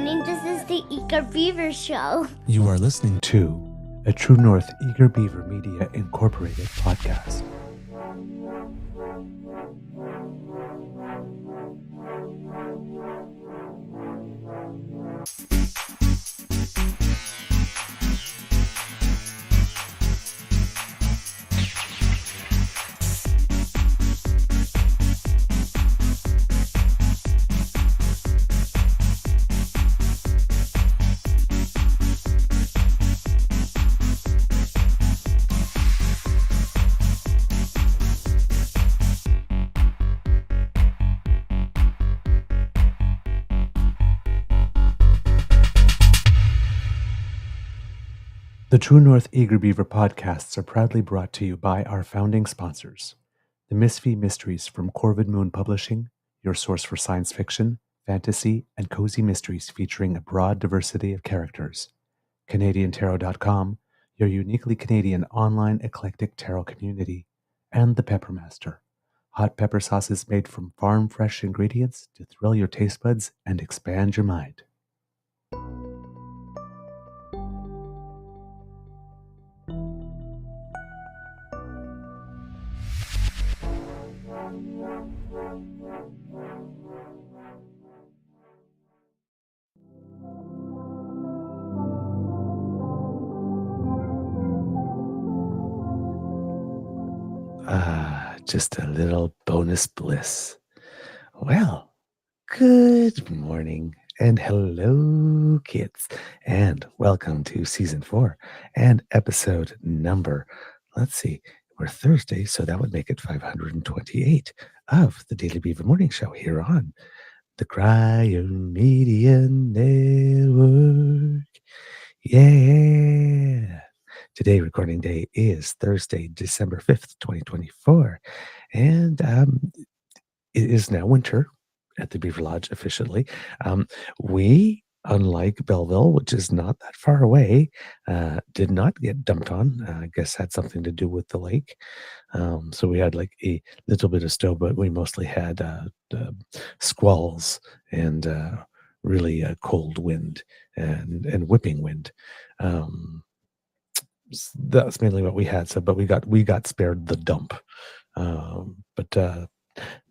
morning. This is the Eager Beaver Show. You are listening to a True North Eager Beaver Media Incorporated podcast. The True North Eager Beaver podcasts are proudly brought to you by our founding sponsors, the Misfit Mysteries from Corvid Moon Publishing, your source for science fiction, fantasy, and cozy mysteries featuring a broad diversity of characters, CanadianTarot.com, your uniquely Canadian online eclectic tarot community, and the Peppermaster, hot pepper sauces made from farm-fresh ingredients to thrill your taste buds and expand your mind. Just a little bonus bliss. Well, good morning and hello, kids, and welcome to season 4 and episode number, we're Thursday, so that would make it 528 of the Daily Beaver Morning Show here on the Cryo Media Network. Yeah. Today, recording day is Thursday, December 5th, 2024. And it is now winter at the Beaver Lodge officially. We, unlike Belleville, which is not that far away, did not get dumped on. I guess had something to do with the lake. So we had like a little bit of snow, but we mostly had squalls and really cold wind and whipping wind. That's mainly what we had. So, but we got spared the dump, but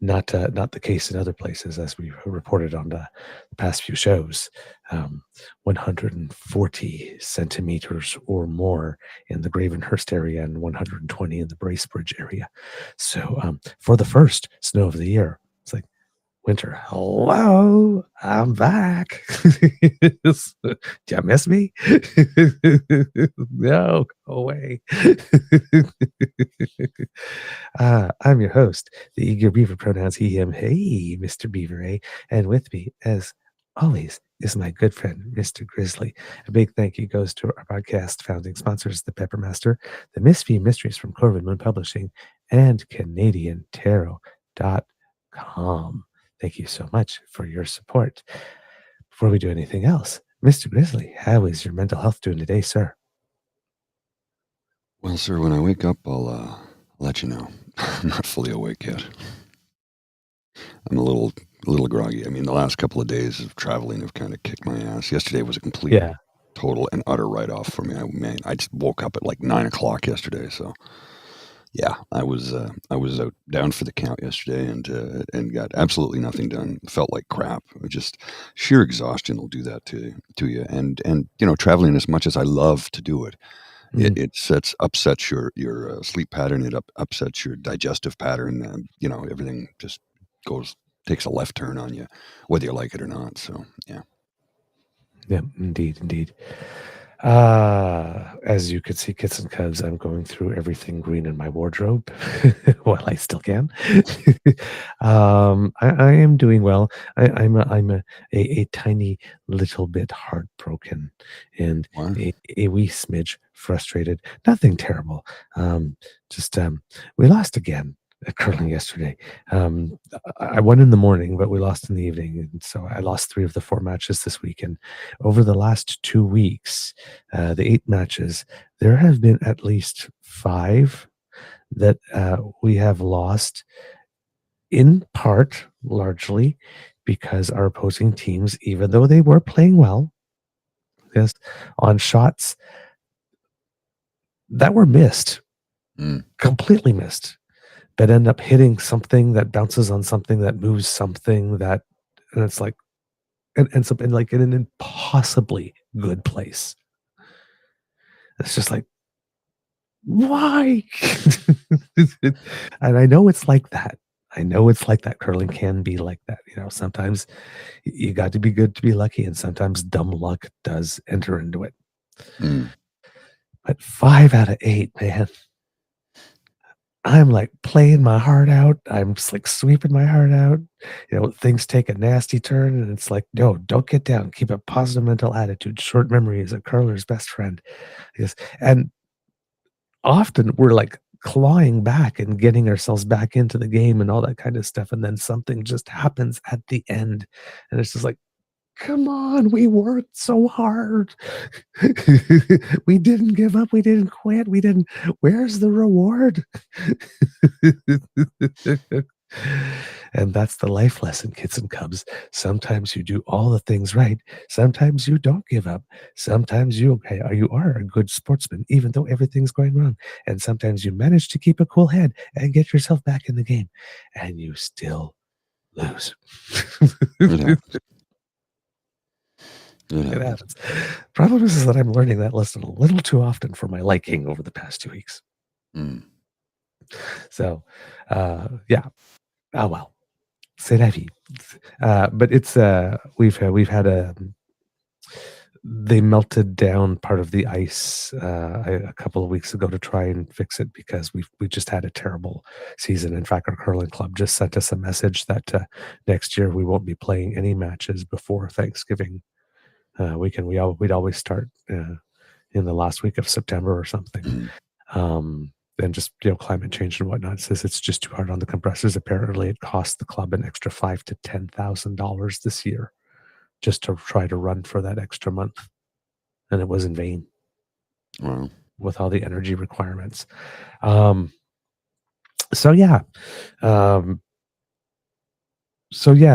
not the case in other places, as we reported on the past few shows. 140 centimeters or more in the Gravenhurst area and 120 in the Bracebridge area. So, for the first snow of the year, it's like, winter, hello, I'm back. Did you miss me? No, go away. I'm your host, the Eager Beaver, pronouns he, him, hey, Mr. Beaver, eh? And with me, as always, is my good friend, Mr. Grizzly. A big thank you goes to our podcast founding sponsors, the Peppermaster, the Misfit Mysteries from Corvid Moon Publishing, and CanadianTarot.com. Thank you so much for your support. Before we do anything else, Mr. Grizzly, how is your mental health doing today, sir? Well, sir, when I wake up, I'll let you know. I'm not fully awake yet. I'm a little groggy. I mean, the last couple of days of traveling have kind of kicked my ass. Yesterday was a complete, total, and utter write-off for me. I just woke up at like 9 o'clock yesterday, so... Yeah, I was out down for the count yesterday and got absolutely nothing done. Felt like crap. Just sheer exhaustion will do that to you. And you know, traveling as much as I love to do it, it upsets your sleep pattern. It upsets your digestive pattern. You know, everything just takes a left turn on you, whether you like it or not. So yeah. Yeah, indeed. As you could see, Kits and Cubs, I'm going through everything green in my wardrobe while I still can. I am doing well. I'm a tiny little bit heartbroken and a wee smidge frustrated. Nothing terrible. We lost again at curling yesterday. I won in the morning, but we lost in the evening. And so I lost 3 of the 4 matches this week. And over the last 2 weeks, the 8 matches, there have been at least 5 that we have lost, in part, largely, because our opposing teams, even though they were playing well, yes, on shots that were missed, completely missed, that end up hitting something that bounces on something that moves something that, and it's like, and ends up in like in an impossibly good place. It's just like, why? And I know it's like that. I know it's like that. Curling can be like that. Sometimes you got to be good to be lucky, and sometimes dumb luck does enter into it. But 5 out of 8, man. I'm like playing my heart out. I'm just like sweeping my heart out. Things take a nasty turn, and it's like, no, don't get down. Keep a positive mental attitude. Short memory is a curler's best friend. Yes. And often we're like clawing back and getting ourselves back into the game and all that kind of stuff. And then something just happens at the end. And it's just like, come on, we worked so hard. We didn't give up. We didn't quit. Where's the reward? And that's the life lesson, kids and cubs. Sometimes you do all the things right. Sometimes you don't give up. Sometimes you are a good sportsman, even though everything's going wrong. And sometimes you manage to keep a cool head and get yourself back in the game. And you still lose. It happens. It happens. Problem is that I'm learning that lesson a little too often for my liking over the past 2 weeks. So, yeah. Oh well, c'est la vie. But it's we've had they melted down part of the ice a couple of weeks ago to try and fix it because we just had a terrible season. In fact, our curling club just sent us a message that next year we won't be playing any matches before Thanksgiving weekend. We'd always start in the last week of September or something. And just climate change and whatnot says it's just too hard on the compressors. Apparently, it cost the club an extra $5,000 to $10,000 this year just to try to run for that extra month, and it was in vain. Wow. With all the energy requirements. So yeah,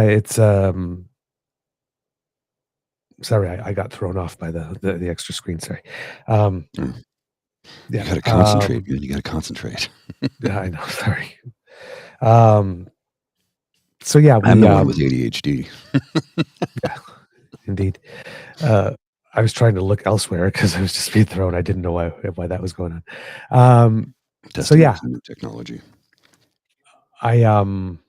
it's sorry, I got thrown off by the extra screen. Sorry. You got to concentrate, man. You got to concentrate. Yeah, I know. Sorry. So yeah, I'm the one with ADHD. Yeah, indeed. I was trying to look elsewhere because I was just being thrown. I didn't know why that was going on. So yeah, new technology. I don't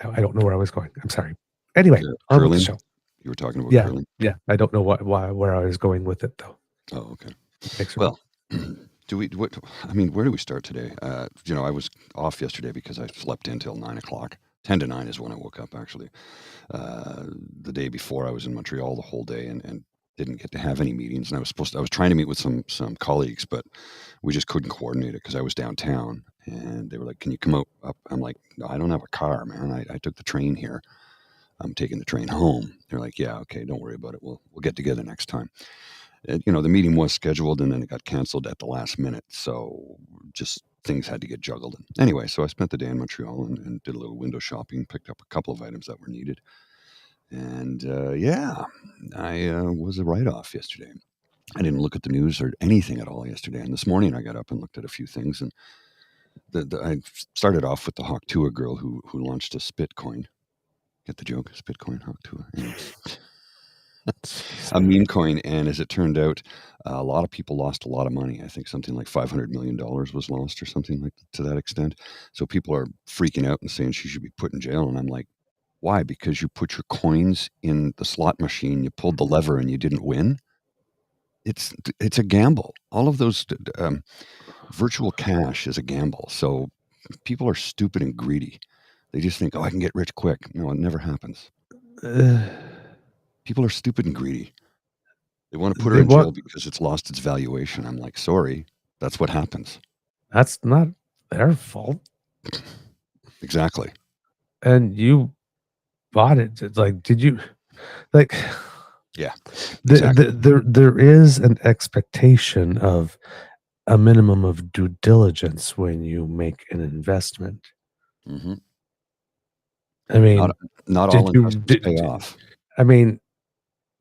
know where I was going. I'm sorry. Anyway, on with the show. You were talking about curling. Yeah. I don't know where I was going with it though. Oh, okay. Thanks. Well, where do we start today? I was off yesterday because I slept in till 9 o'clock. 10 to 9 is when I woke up, actually. The day before, I was in Montreal the whole day and didn't get to have any meetings. And I was trying to meet with some colleagues, but we just couldn't coordinate it because I was downtown. And they were like, "Can you come up?" I'm like, "No, I don't have a car, man. I took the train here. I'm taking the train home." They're like, "Yeah, okay, don't worry about it. We'll get together next time." The meeting was scheduled and then it got canceled at the last minute. So just things had to get juggled. Anyway, so I spent the day in Montreal and did a little window shopping, picked up a couple of items that were needed. And I was a write-off yesterday. I didn't look at the news or anything at all yesterday. And this morning I got up and looked at a few things. And I started off with the Hawk Tuah girl who launched a spit coin. Get the joke? Spit coin, Hawk Tuah. Anyways. A meme coin, and as it turned out, a lot of people lost a lot of money. I think something like $500 million was lost or something like to that extent. So people are freaking out and saying she should be put in jail. And I'm like, why? Because you put your coins in the slot machine, you pulled the lever, and you didn't win? It's a gamble. All of those virtual cash is a gamble. So people are stupid and greedy. They just think, oh, I can get rich quick. No, it never happens. People are stupid and greedy. They want to put her in jail because it's lost its valuation. I'm like, sorry, that's what happens. That's not their fault. Exactly. And you bought it. It's like, did you like? Yeah. Exactly. There is an expectation of a minimum of due diligence when you make an investment. Mm-hmm. I mean, Not all did you? investments pay off. I mean,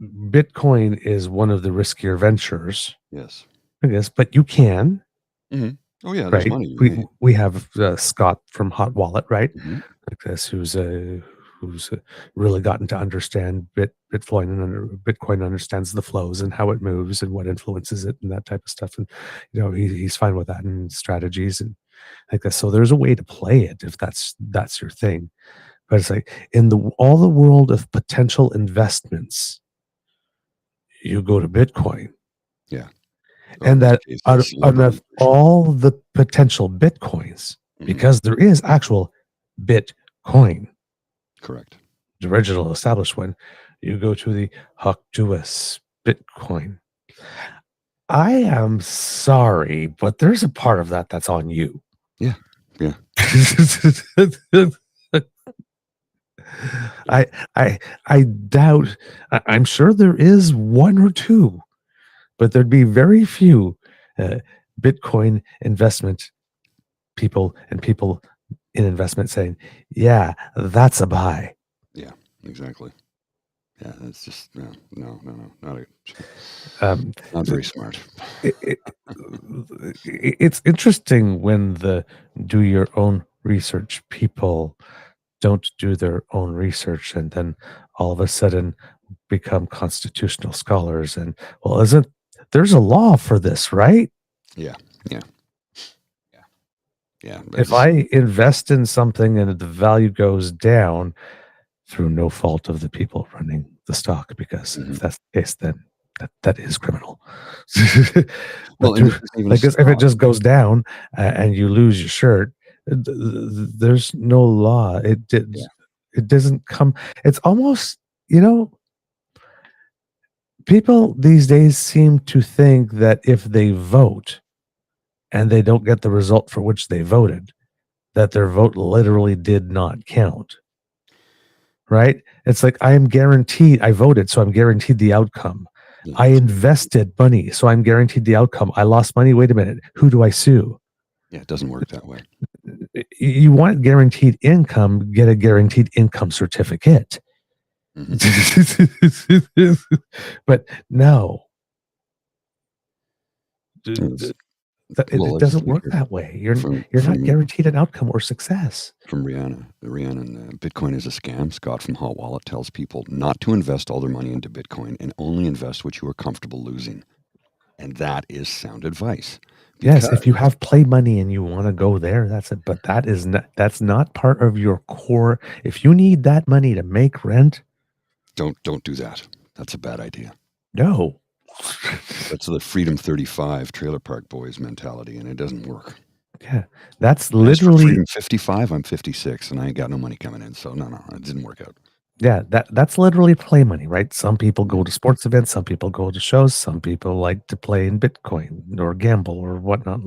Bitcoin is one of the riskier ventures, Yes. I guess, but you can, Oh yeah, there's right? money to be made. We have Scott from Hot Wallet, right? Mhm. Like this, who's really gotten to understand Bitcoin and Bitcoin understands the flows and how it moves and what influences it and that type of stuff. And he's fine with that and strategies and like that. So there's a way to play it if that's your thing. But it's like in all the world of potential investments, you go to Bitcoin. Yeah. Or in And this that case, out that of, out celebrity of version. all the potential Bitcoins, Mhm. because there is actual Bitcoin, Correct. the original established one, you go to the Hawk Tuah Bitcoin. I am sorry, but there's a part of that that's on you. Yeah. Yeah. I doubt. I'm sure there is one or two, but there'd be very few Bitcoin investment people and people in investment saying, "Yeah, that's a buy." Yeah. Exactly. Yeah. That's just no, not very smart. It's interesting when the do your own research people don't do their own research and then all of a sudden become constitutional scholars and well isn't there's a law for this, right? Yeah. Yeah. Yeah. Yeah. If I invest in something and the value goes down through no fault of the people running the stock, because if that's the case, then that is criminal. Well, But and it doesn't even like if it stop. just goes down and you lose your shirt, there's no law. Yeah. It doesn't come. It's almost people these days seem to think that if they vote and they don't get the result for which they voted, that their vote literally did not count. Right? It's like I voted, so I'm guaranteed the outcome. Yeah. I invested money, so I'm guaranteed the outcome. I lost money. Wait a minute. Who do I sue? Yeah. It doesn't work that way. You want guaranteed income, get a guaranteed income certificate. But no. It doesn't work that way. You're not guaranteed an outcome or success. From Rihanna. Bitcoin is a scam. Scott from Hot Wallet tells people not to invest all their money into Bitcoin and only invest what you are comfortable losing. And that is sound advice. Yes, if you have play money and you want to go there, that's it. But that's not part of your core. If you need that money to make rent, don't do that. That's a bad idea. No. That's the Freedom 35 Trailer Park Boys mentality, and it doesn't work. Yeah, that's And as for literally Freedom 55. I'm 56, and I ain't got no money coming in. So no, it didn't work out. Yeah, that's literally play money, right? Some people go to sports events, some people go to shows, some people like to play in Bitcoin or gamble or whatnot,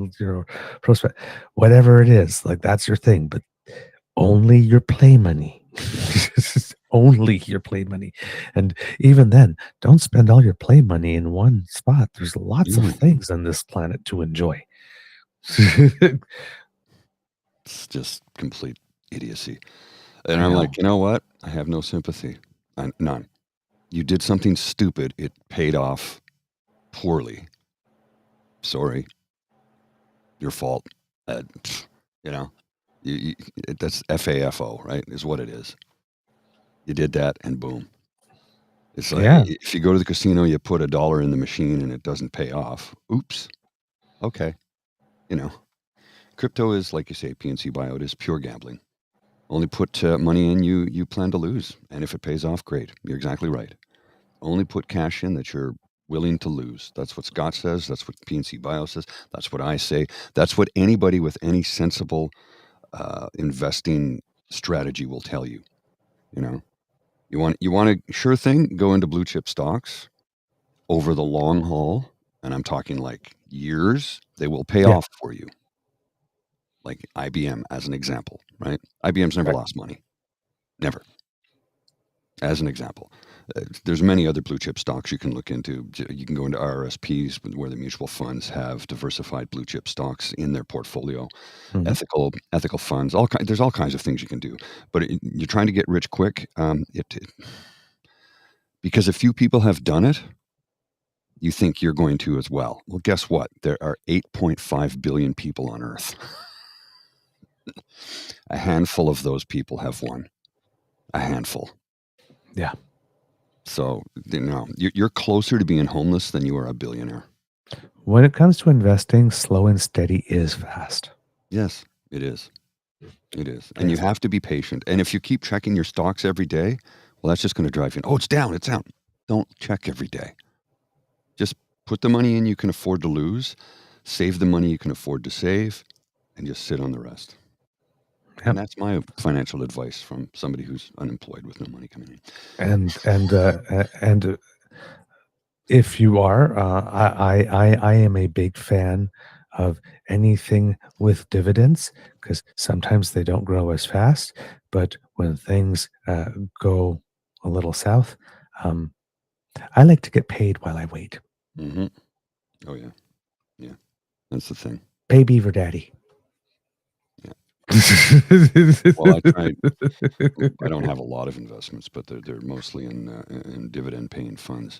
prospect, whatever it is. Like that's your thing, but only your play money. Only your play money. And even then, don't spend all your play money in one spot. There's lots of things on this planet to enjoy. It's just complete idiocy. And I'm like, you know what? I have no sympathy. None. You did something stupid. It paid off poorly. Sorry. Your fault. That's FAFO, right? Is what it is. You did that and boom. It's like if you go to the casino, you put $1 in the machine and it doesn't pay off. Oops. Okay. Crypto is, like you say, PNC Bio, it is pure gambling. Only put money in you plan to lose. And if it pays off, great. You're exactly right. Only put cash in that you're willing to lose. That's what Scott says. That's what PNC Bio says. That's what I say. That's what anybody with any sensible investing strategy will tell you. You want a sure thing, go into blue chip stocks over the long haul. And I'm talking like years. They will pay off for you. Like IBM as an example, right? IBM's never lost money. Never. As an example. There's many other blue chip stocks you can look into. You can go into RRSPs where the mutual funds have diversified blue chip stocks in their portfolio, ethical funds. There's all kinds of things you can do. But you're trying to get rich quick. Because a few people have done it, you think you're going to as well. Well, guess what? There are 8.5 billion people on Earth. A handful of those people have won. A handful. Yeah. So, you're closer to being homeless than you are a billionaire. When it comes to investing, slow and steady is fast. Yes, it is. It is. And you have to be patient. And if you keep checking your stocks every day, well, that's just going to drive you. Oh, it's down. It's down. Don't check every day. Just put the money in you can afford to lose, save the money you can afford to save, and just sit on the rest. Yep. And that's my financial advice from somebody who's unemployed with no money coming in. And if you are, I am a big fan of anything with dividends, because sometimes they don't grow as fast. But when things go a little south, I like to get paid while I wait. Mm-hmm. Oh, yeah. Yeah. That's the thing. Pay Beaver Daddy. Yeah. Well, I don't have a lot of investments, but they're mostly in dividend-paying funds.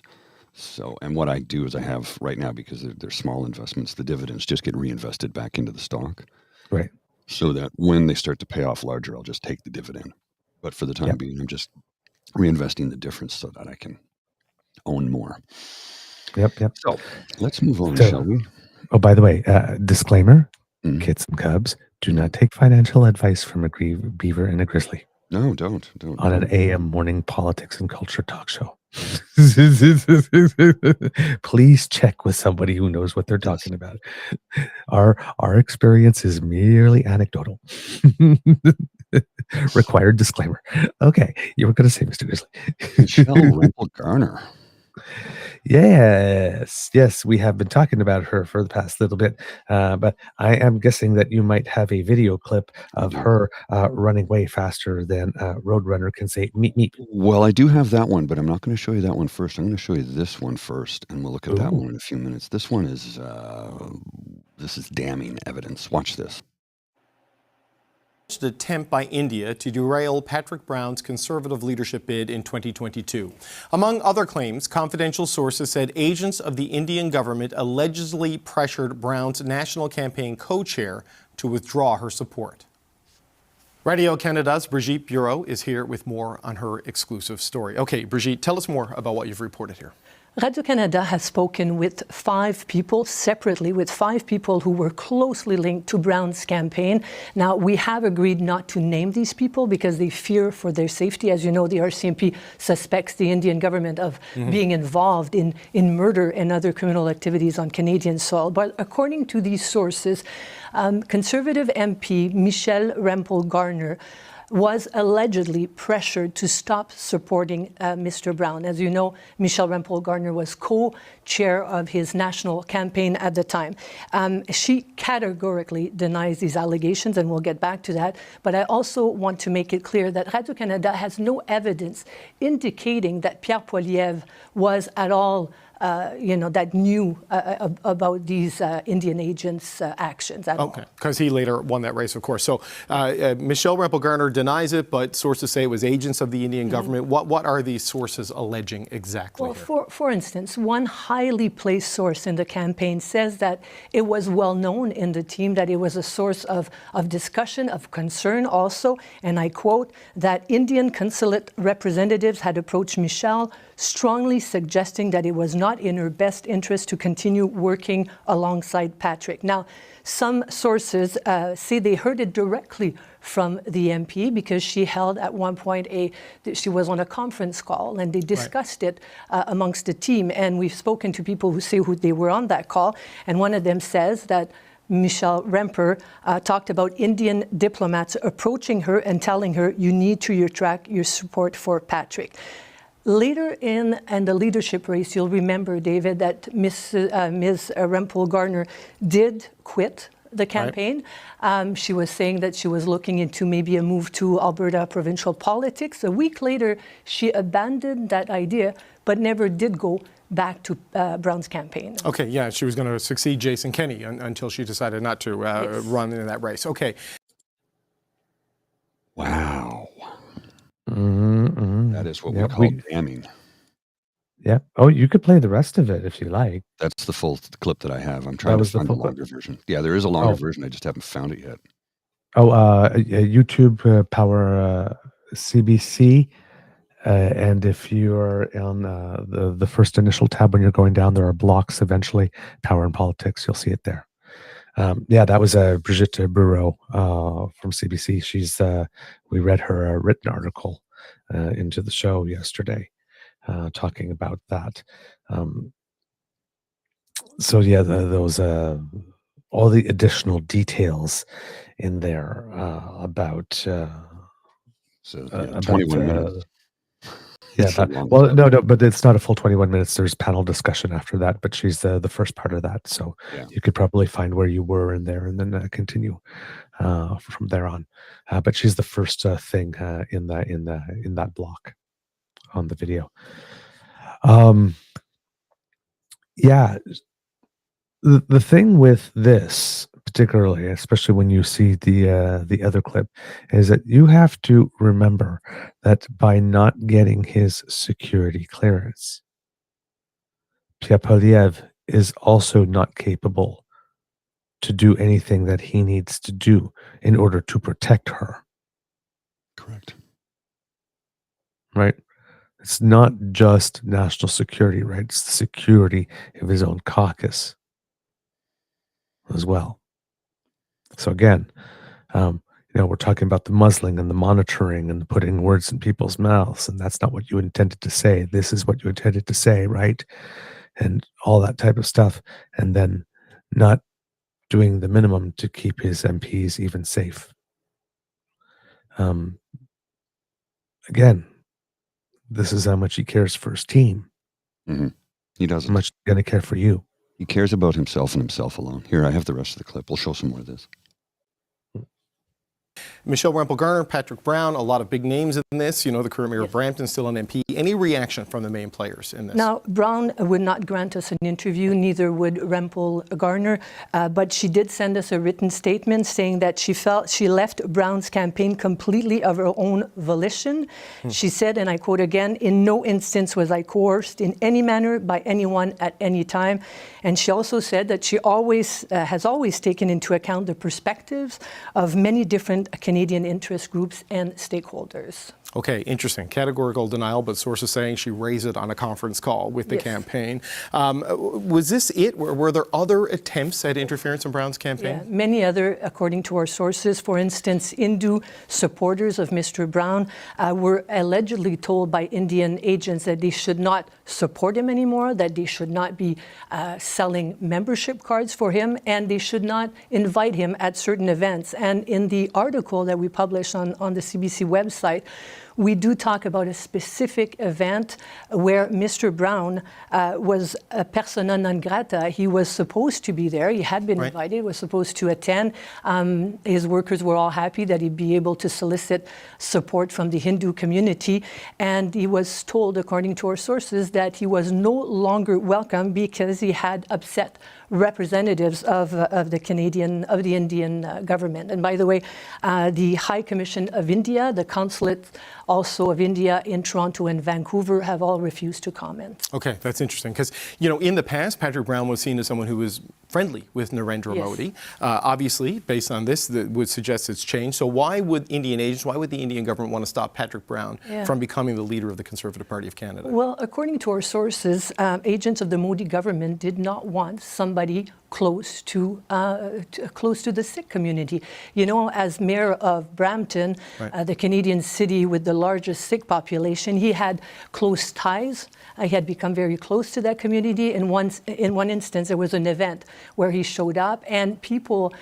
So, and what I do is I have right now, because they're small investments, the dividends just get reinvested back into the stock. Right. So that when they start to pay off larger, I'll just take the dividend. But for the time being, I'm just reinvesting the difference so that I can own more. Yep. So let's move on, shall we? Oh, by the way, disclaimer, kids and cubs, do not take financial advice from a beaver and a grizzly. No, don't. On an AM morning politics and culture talk show. Please check with somebody who knows what they're talking about. Our experience is merely anecdotal. Required disclaimer. Okay, you were going to say, Mr. Grizzly. Michelle Rempel-Garner. Yes, we have been talking about her for the past little bit, but I am guessing that you might have a video clip of her running way faster than Roadrunner can say meep meep. Well, I do have that one, but I'm not going to show you that one first. I'm going to show you this one first, and we'll look at that one in a few minutes. This one is damning evidence. Watch this. Attempt by India to derail Patrick Brown's Conservative leadership bid in 2022. Among other claims, confidential sources said agents of the Indian government allegedly pressured Brown's national campaign co-chair to withdraw her support. Radio Canada's Brigitte Bureau is here with more on her exclusive story. Okay, Brigitte, tell us more about what you've reported here. Radio-Canada has spoken with 5 people, separately with 5 people who were closely linked to Brown's campaign. Now, we have agreed not to name these people because they fear for their safety. As you know, the RCMP suspects the Indian government of being involved in murder and other criminal activities on Canadian soil. But according to these sources, Conservative MP Michelle Rempel-Garner was allegedly pressured to stop supporting Mr. Brown. As you know, Michelle Rempel-Garner was co-chair of his national campaign at the time. She categorically denies these allegations, and we'll get back to that. But I also want to make it clear that Radio-Canada has no evidence indicating that Pierre Poilievre was at all that knew about these Indian agents' actions at all. Okay, because he later won that race, of course. So Michelle Rempel-Garner denies it, but sources say it was agents of the Indian government. What are these sources alleging exactly? Well, for instance, one highly placed source in the campaign says that it was well known in the team that it was a source of discussion, of concern also, and I quote, that Indian consulate representatives had approached Michelle, strongly suggesting that it was not in her best interest to continue working alongside Patrick. Now, some sources say they heard it directly from the MP because she held at one point she was on a conference call and they discussed it amongst the team. And we've spoken to people who say who they were on that call. And one of them says that Michelle Remper talked about Indian diplomats approaching her and telling her, you need to retract your support for Patrick. Later in the leadership race, you'll remember, David, that Ms. Rempel-Garner did quit the campaign. She was saying that she was looking into maybe a move to Alberta provincial politics. A week later, she abandoned that idea, but never did go back to Brown's campaign. Okay, yeah, she was going to succeed Jason Kenney until she decided not to run in that race. Okay. Wow. Mm-hmm. That is what we call damning. Yeah. Oh, you could play the rest of it if you like. That's the full clip that I have. I'm trying to find a longer version. Yeah, there is a longer version. I just haven't found it yet. Oh, YouTube Power CBC. And if you're on the first initial tab when you're going down, there are blocks eventually. Power and Politics. You'll see it there. Yeah, that was Brigitte Bureau from CBC. We read her written article into the show yesterday, talking about that. So yeah, those all the additional details in there about 21 minutes. Yeah, no, but it's not a full 21 minutes. There's panel discussion after that, but she's the first part of that. So you could probably find where you were in there and then continue from there on. But she's the first thing in that block on the video. Yeah, the thing with this particularly, especially when you see the other clip, is that you have to remember that by not getting his security clearance, Pierre Poilievre is also not capable to do anything that he needs to do in order to protect her. Correct. Right? It's not just national security, right? It's the security of his own caucus as well. So again, we're talking about the muzzling and the monitoring and putting words in people's mouths, and that's not what you intended to say. This is what you intended to say, right? And all that type of stuff, and then not doing the minimum to keep his MPs even safe. Again, this is how much he cares for his team. Mm-hmm. He doesn't. How much he's going to care for you. He cares about himself and himself alone. Here, I have the rest of the clip. We'll show some more of this. Michelle Rempel-Garner, Patrick Brown, a lot of big names in this. The current mayor of Brampton, still an MP. Any reaction from the main players in this? Now, Brown would not grant us an interview, neither would Rempel-Garner, but she did send us a written statement saying that she felt she left Brown's campaign completely of her own volition. She said, and I quote again, "In no instance was I coerced in any manner by anyone at any time." And she also said that she has always taken into account the perspectives of many different Canadian interest groups and stakeholders. Okay, interesting. Categorical denial, but sources saying she raised it on a conference call with the campaign. Was this it? Were there other attempts at interference in Brown's campaign? Yeah, many other, according to our sources. For instance, Hindu supporters of Mr. Brown were allegedly told by Indian agents that they should not support him anymore, that they should not be selling membership cards for him, and they should not invite him at certain events. And in the article that we published on the CBC website, we do talk about a specific event where Mr. Brown was a persona non grata. He was supposed to be there. He had been invited, was supposed to attend. His workers were all happy that he'd be able to solicit support from the Hindu community. And he was told, according to our sources, that he was no longer welcome because he had upset representatives of the Indian government. And by the way, the High Commission of India, the consulate also of India in Toronto and Vancouver have all refused to comment. Okay, that's interesting because, in the past, Patrick Brown was seen as someone who was friendly with Narendra Modi. Obviously, based on this, that would suggest it's changed. So why would the Indian government want to stop Patrick Brown from becoming the leader of the Conservative Party of Canada? Well, according to our sources, agents of the Modi government did not want somebody close to the Sikh community. As mayor of Brampton, the Canadian city with the largest Sikh population, he had close ties. He had become very close to that community. In one instance, there was an event where he showed up, and people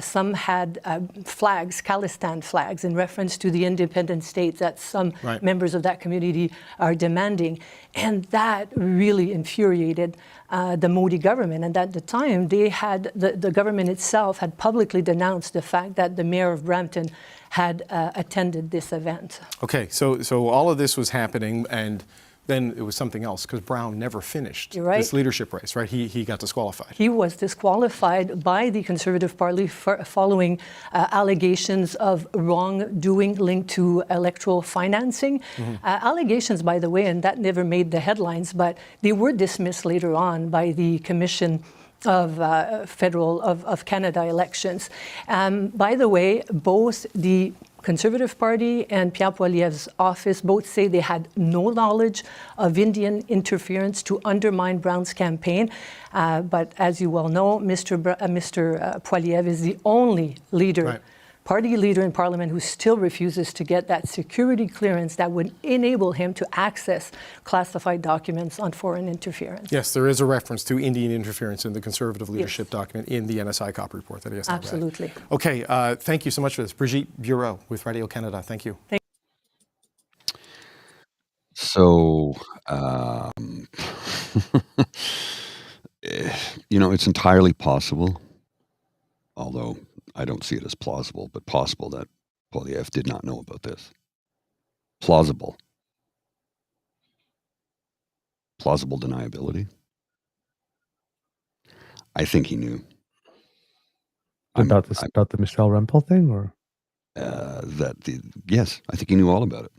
some had flags, Khalistan flags, in reference to the independent states that some members of that community are demanding. And that really infuriated the Modi government. And at the time, they had the government itself had publicly denounced the fact that the mayor of Brampton had attended this event. Okay, so all of this was happening, and then it was something else, because Brown never finished this leadership race, right? He got disqualified. He was disqualified by the Conservative Party following allegations of wrongdoing linked to electoral financing. Allegations, by the way, and that never made the headlines, but they were dismissed later on by the Commission of Canada elections. By the way, both the Conservative Party and Pierre Poilievre's office both say they had no knowledge of Indian interference to undermine Brown's campaign. But as you well know, Mr. Poilievre is the only leader, party leader in Parliament who still refuses to get that security clearance that would enable him to access classified documents on foreign interference. Yes, there is a reference to Indian interference in the Conservative leadership document in the NSI COP report that he has. Absolutely. Okay, thank you so much for this. Brigitte Bureau with Radio-Canada, thank you. So, it's entirely possible, although I don't see it as plausible, but possible that Poilievre did not know about this. Plausible. Plausible deniability. I think he knew. About the Michelle Rempel thing, or yes, I think he knew all about it.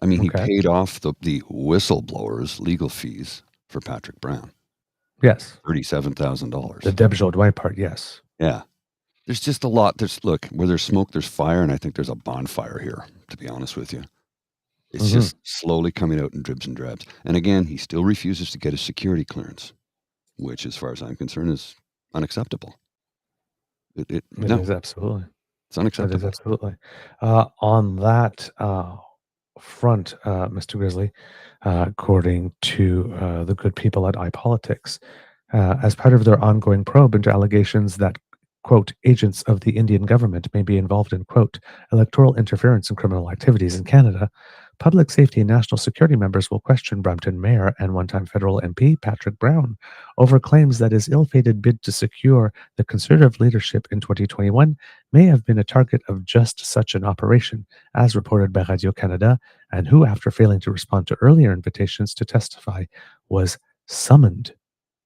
I mean, he paid off the whistleblower's legal fees for Patrick Brown. Yes, $37,000. The Deb Jaudoin part, yes. Yeah. There's just a lot. Look, where there's smoke, there's fire, and I think there's a bonfire here, to be honest with you. It's just slowly coming out in dribs and drabs. And again, he still refuses to get a security clearance, which, as far as I'm concerned, is unacceptable. It is absolutely. It's unacceptable. It is absolutely. On that front, Mr. Grizzly, according to the good people at iPolitics, as part of their ongoing probe into allegations that, quote, agents of the Indian government may be involved in, quote, electoral interference and criminal activities in Canada, public safety and national security members will question Brampton Mayor and one-time federal MP Patrick Brown over claims that his ill-fated bid to secure the Conservative leadership in 2021 may have been a target of just such an operation, as reported by Radio-Canada, and who, after failing to respond to earlier invitations to testify, was summoned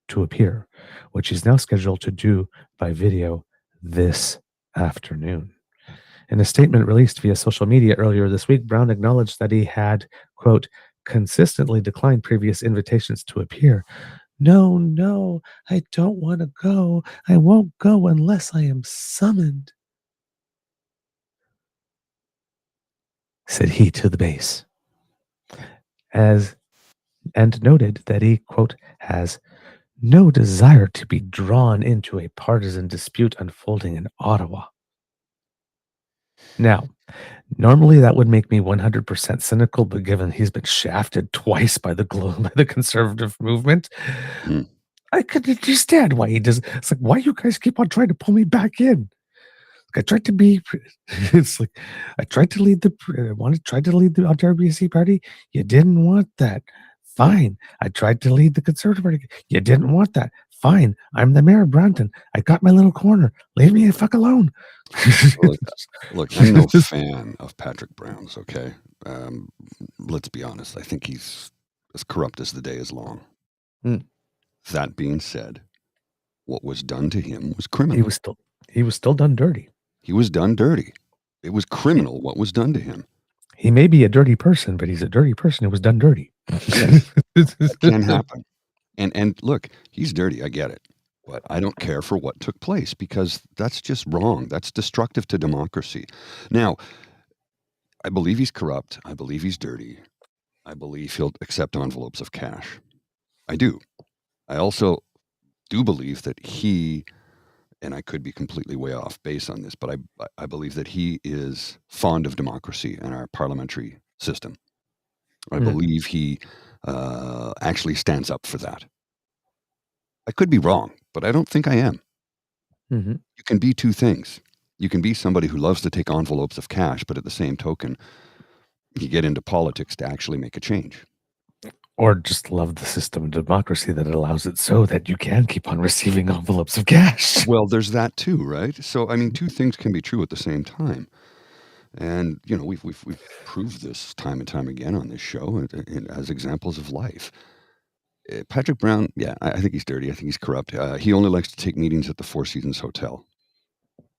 to appear, which he's now scheduled to do by video this afternoon. In a statement released via social media earlier this week, Brown acknowledged that he had, quote, consistently declined previous invitations to appear. No, I don't want to go. I won't go unless I am summoned, said he to the base. And noted that he, quote, has no desire to be drawn into a partisan dispute unfolding in Ottawa. Now, normally that would make me 100% cynical, but given he's been shafted twice by the Conservative movement, I could understand why he does. It's like, why you guys keep on trying to pull me back in? I tried to be. It's like I tried to lead the Ontario BC party. You didn't want that. Fine. I tried to lead the Conservative Party. You didn't want that. Fine. I'm the mayor of Brampton. I got my little corner. Leave me the fuck alone. Look, I'm no fan of Patrick Brown's, okay? Let's be honest. I think he's as corrupt as the day is long. That being said, what was done to him was criminal. He was still done dirty. He was done dirty. It was criminal what was done to him. He may be a dirty person, but he's a dirty person who was done dirty. Yes, that can happen. And look, he's dirty. I get it. But I don't care for what took place because that's just wrong. That's destructive to democracy. Now, I believe he's corrupt. I believe he's dirty. I believe he'll accept envelopes of cash. I do. I also do believe that he, and I could be completely way off base on this, but I believe that he is fond of democracy and our parliamentary system. I believe he actually stands up for that. I could be wrong, but I don't think I am. Mhm. You can be two things. You can be somebody who loves to take envelopes of cash, but at the same token, you get into politics to actually make a change. Or just love the system of democracy that allows it so that you can keep on receiving envelopes of cash. Well, there's that too, right? So, I mean, two things can be true at the same time. And, you know, we've proved this time and time again on this show and as examples of life. Patrick Brown, yeah, I think he's dirty. I think he's corrupt. He only likes to take meetings at the Four Seasons Hotel.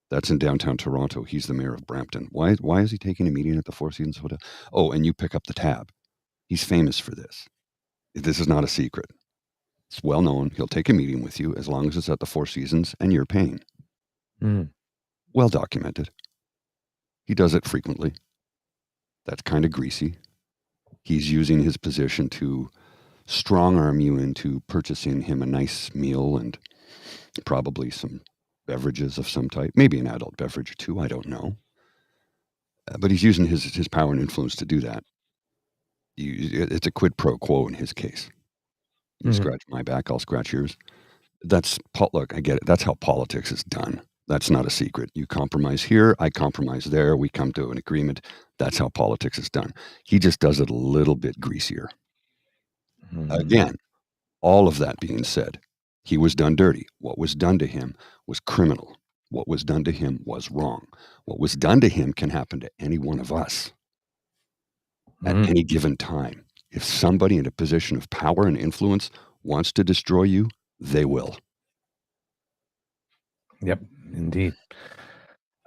That's in downtown Toronto. He's the mayor of Brampton. Why is he taking a meeting at the Four Seasons Hotel? Oh, and you pick up the tab. He's famous for this. This is not a secret. It's well known. He'll take a meeting with you as long as it's at the Four Seasons and you're paying. Mm. Well documented. He does it frequently. That's kind of greasy. He's using his position to strong arm you into purchasing him a nice meal and probably some beverages of some type, maybe an adult beverage or two, I don't know. But he's using his power and influence to do that. It's a quid pro quo in his case. You scratch my back, I'll scratch yours. Look, I get it. That's how politics is done. That's not a secret. You compromise here, I compromise there, we come to an agreement. That's how politics is done. He just does it a little bit greasier. Again, all of that being said, he was done dirty. What was done to him was criminal. What was done to him was wrong. What was done to him can happen to any one of us at any given time. If somebody in a position of power and influence wants to destroy you, they will. Yep, indeed.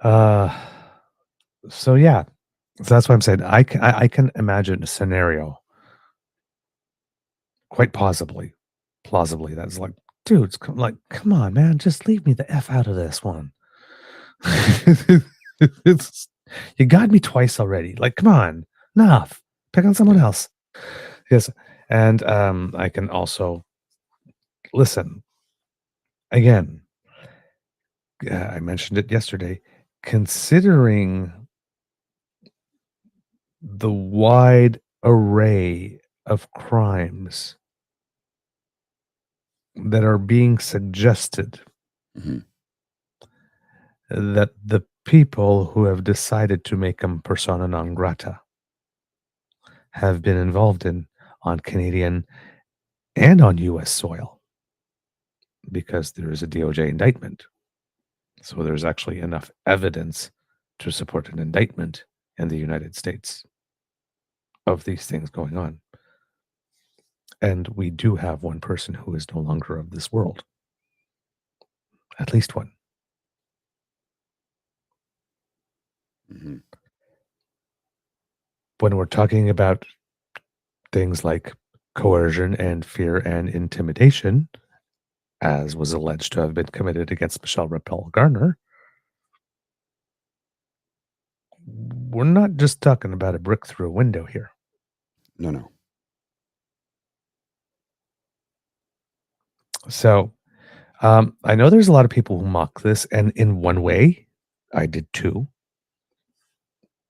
So yeah, so that's why I'm saying I can imagine a scenario quite plausibly that's like, dudes, come on, man, just leave me the F out of this one. It's, you got me twice already. Like, come on, enough. Pick on someone else. Yes, and I can also listen again. I mentioned it yesterday. Considering the wide array of crimes that are being suggested, Mhm. that the people who have decided to make them persona non grata have been involved in on Canadian and on US soil, because there is a DOJ indictment. So there's actually enough evidence to support an indictment in the United States of these things going on. And we do have one person who is no longer of this world. At least one. Mhm. When we're talking about things like coercion and fear and intimidation, as was alleged to have been committed against Michelle Rappel Garner, we're not just talking about a brick through a window here. No. So I know there's a lot of people who mock this, and in one way, I did too.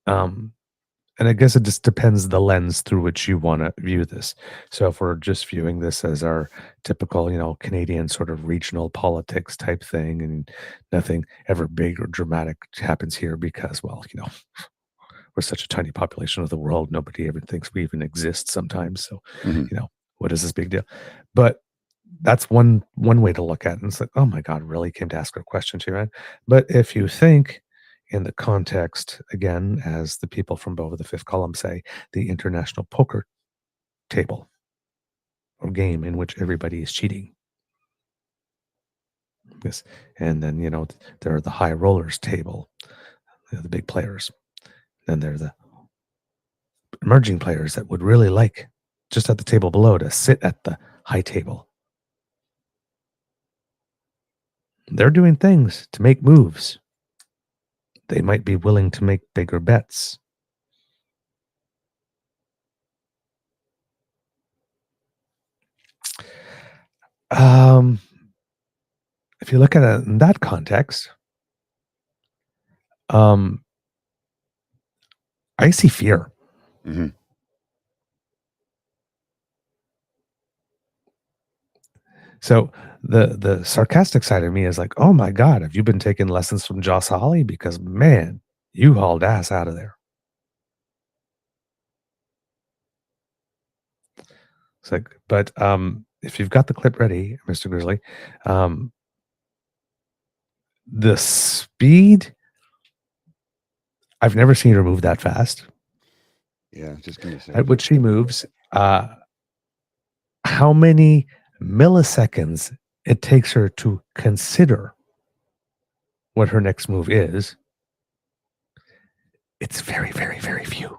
And I guess it just depends the lens through which you want to view this. So if we're just viewing this as our typical, Canadian sort of regional politics type thing, and nothing ever big or dramatic happens here because, well, we're such a tiny population of the world, nobody ever thinks we even exist sometimes. So, Mhm. what is this big deal? But that's one way to look at it. And it's like, oh my God, really came to ask her a question too, right? But if you think in the context, again, as the people from Over the Fifth Column say, the international poker table or game in which everybody is cheating. Yes. And then, there are the high rollers table, the big players. Then there are the emerging players that would really like just at the table below to sit at the high table. They're doing things to make moves. They might be willing to make bigger bets. If you look at it in that context, I see fear. Mhm. So the sarcastic side of me is like, oh my God, have you been taking lessons from Joss Hawley? Because man, you hauled ass out of there. It's like, but if you've got the clip ready, Mr. Grizzly, the speed, I've never seen her move that fast. Yeah, just give me a second. At which she moves, how many milliseconds it takes her to consider what her next move is, it's very, very, very few.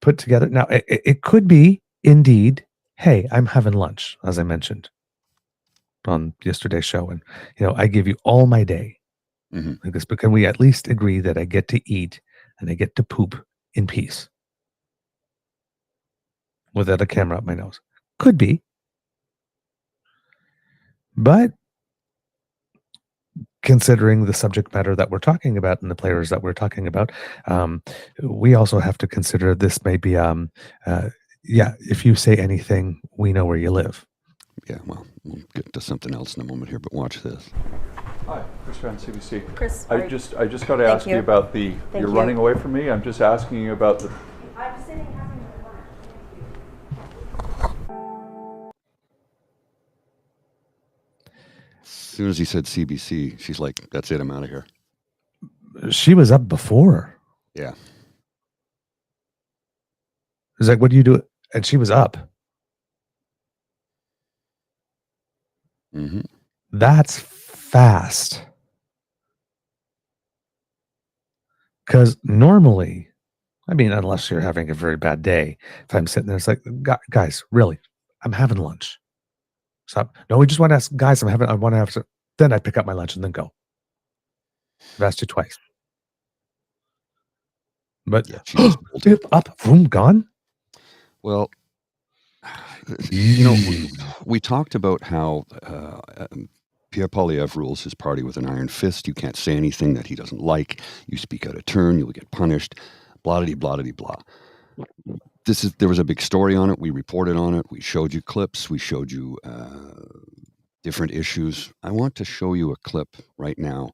Put together. Now, it could be indeed, hey, I'm having lunch, as I mentioned on yesterday's show, and I give you all my day. Like this, but can we at least agree that I get to eat and I get to poop in peace without a camera up my nose? Could be. But considering the subject matter that we're talking about and the players that we're talking about, we also have to consider this may be, if you say anything, we know where you live. Yeah, well, we'll get to something else in a moment here, but watch this. Hi, Chris Van CBC. Chris, I just got to ask you about you're running away from me. I'm just asking you about the. I'm sitting having As soon as he said CBC, she's like, that's it, I'm out of here. She was up before. Yeah. It's like, what do you do? And she was up. That's fast. Because normally, I mean, unless you're having a very bad day, if I'm sitting there, it's like, guys, really, I'm having lunch. Stop. No, we just want to ask, guys, I want to have some. Then I pick up my lunch and then go. I've asked you twice. But yeah, she just up, boom, gone. Well, we talked about how Pierre Poilievre rules his party with an iron fist. You can't say anything that he doesn't like. You speak out of turn, you'll get punished. Blah-de-dee, blah-de-dee, blah. There was a big story on it. We reported on it. We showed you clips. We showed you different issues. I want to show you a clip right now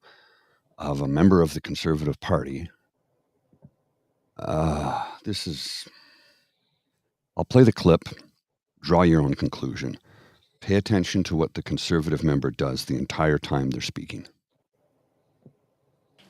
of a member of the Conservative Party. I'll play the clip. Draw your own conclusion. Pay attention to what the Conservative member does the entire time they're speaking.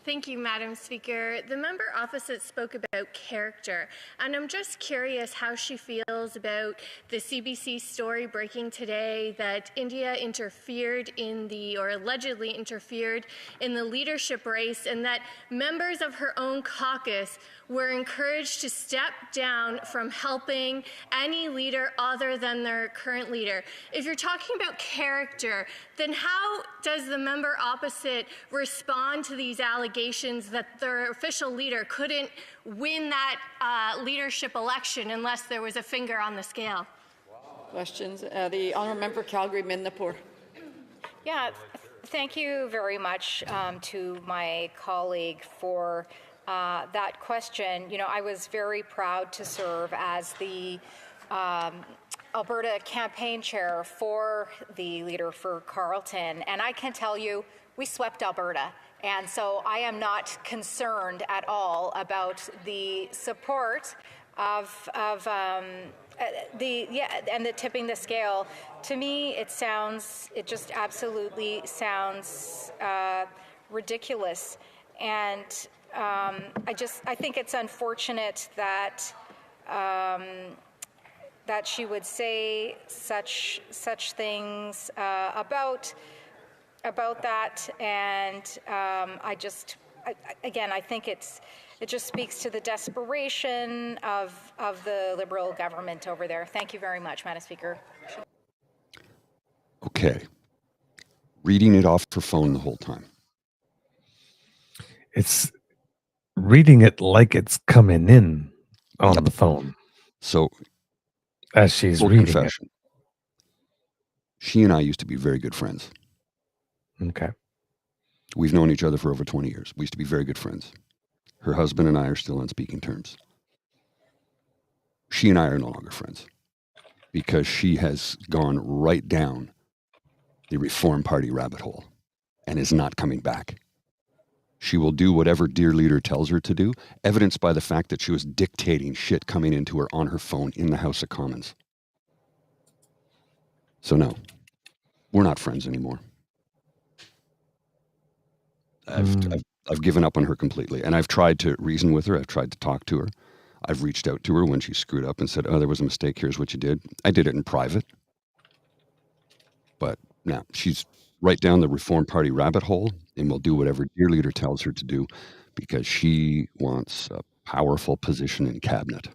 Thank you, Madam Speaker. The member opposite spoke about character, and I'm just curious how she feels about the CBC story breaking today that India allegedly interfered in the leadership race, and that members of her own caucus were encouraged to step down from helping any leader other than their current leader. If you're talking about character, then how does the member opposite respond to these allegations that their official leader couldn't win that leadership election unless there was a finger on the scale? questions. The honourable member Calgary Midnapore. Yeah, thank you very much to my colleague for that question. You know, I was very proud to serve as the Alberta campaign chair for the leader for Carleton, and I can tell you, we swept Alberta. And so I am not concerned at all about the support of the tipping the scale. To me, it just absolutely sounds ridiculous. And I think it's unfortunate that that she would say such things about that, and I think it just speaks to the desperation of the Liberal government over there. Thank you very much, Madam Speaker. Okay. Reading it off her phone the whole time. It's reading it like it's coming in on the phone. So, as she's full reading confession, she and I used to be very good friends. Okay. We've known each other for over 20 years. We used to be very good friends. Her husband and I are still on speaking terms. She and I are no longer friends. because she has gone right down the Reform Party rabbit hole and is not coming back. She will do whatever dear leader tells her to do, evidenced by the fact that she was dictating shit coming into her on her phone in the House of Commons. So no, we're not friends anymore. I've given up on her completely, and I've tried to reason with her. I've tried to talk to her. I've reached out to her when she screwed up and said, "Oh, there was a mistake. Here's what you did." I did it in private, but now she's right down the Reform Party rabbit hole and will do whatever dear leader tells her to do because she wants a powerful position in cabinet.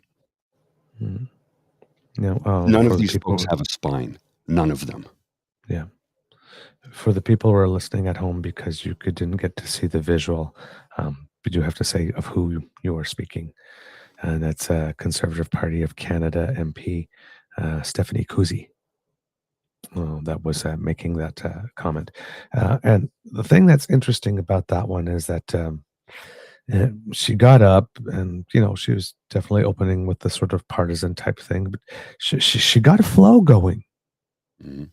No, None of these folks have a spine. None of them. Yeah. For the people who are listening at home, because you didn't get to see the visual, we do have to say of who you are speaking. And that's Conservative Party of Canada MP Stephanie Kuzy. That was making that comment. And the thing that's interesting about that one is that she got up and, she was definitely opening with the sort of partisan type thing, but she got a flow going. Mm-hmm.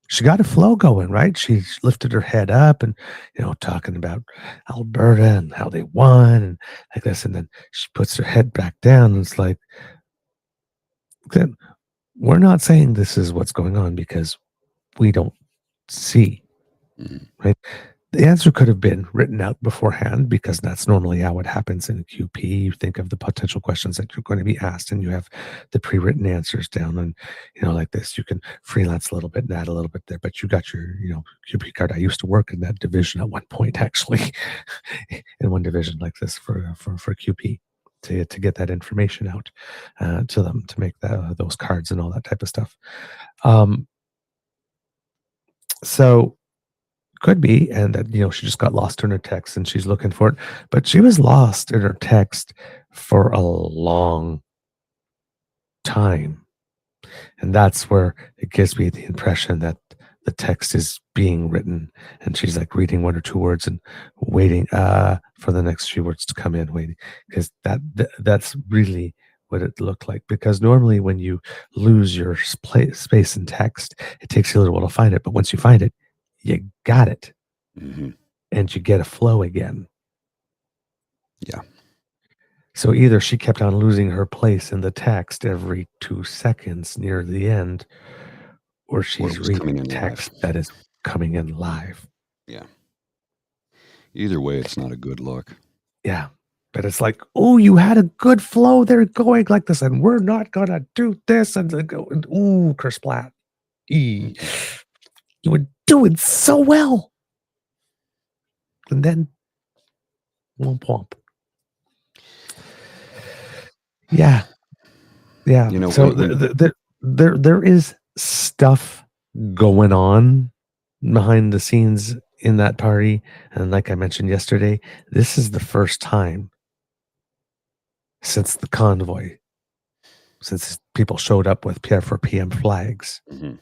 She got a flow going, right? She lifted her head up and, talking about Alberta and how they won and like this. And then she puts her head back down and it's like, then we're not saying this is what's going on because we don't see, right? The answer could have been written out beforehand because that's normally how it happens in a QP. You think of the potential questions that you're going to be asked and you have the pre-written answers down and, like this, you can freelance a little bit and add a little bit there, but you got your, QP card. I used to work in that division at one point, actually, in one division like this for QP to get that information out to them to make those cards and all that type of stuff. So could be, and that she just got lost in her text and she's looking for it, but she was lost in her text for a long time, and that's where it gives me the impression that the text is being written and she's like reading one or two words and waiting for the next few words to come in, waiting, because that's really what it looked like. Because normally when you lose your space in text, it takes you a little while to find it, but once you find it, you got it. Mm-hmm. And you get a flow again. Yeah. So either she kept on losing her place in the text every 2 seconds near the end, or she's reading text that is coming in live. Yeah. Either way, it's not a good look. Yeah. But it's like, oh, you had a good flow there going like this, and we're not going to do this. And they go, ooh, kersplat. You were doing so well. And then, womp womp. Yeah. Yeah. So there is stuff going on behind the scenes in that party. And like I mentioned yesterday, this is the first time since the convoy, since people showed up with Pierre for PM flags,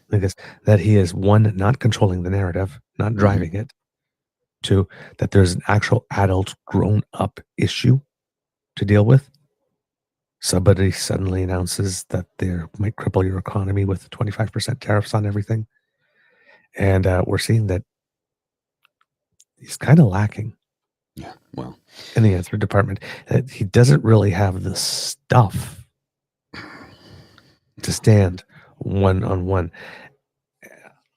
because that he is, one, not controlling the narrative, not driving it, two, that there's an actual adult grown up issue to deal with. Somebody suddenly announces that they might cripple your economy with 25% tariffs on everything. And we're seeing that he's kind of lacking. Yeah, well, in the answer department. He doesn't really have the stuff to stand one-on-one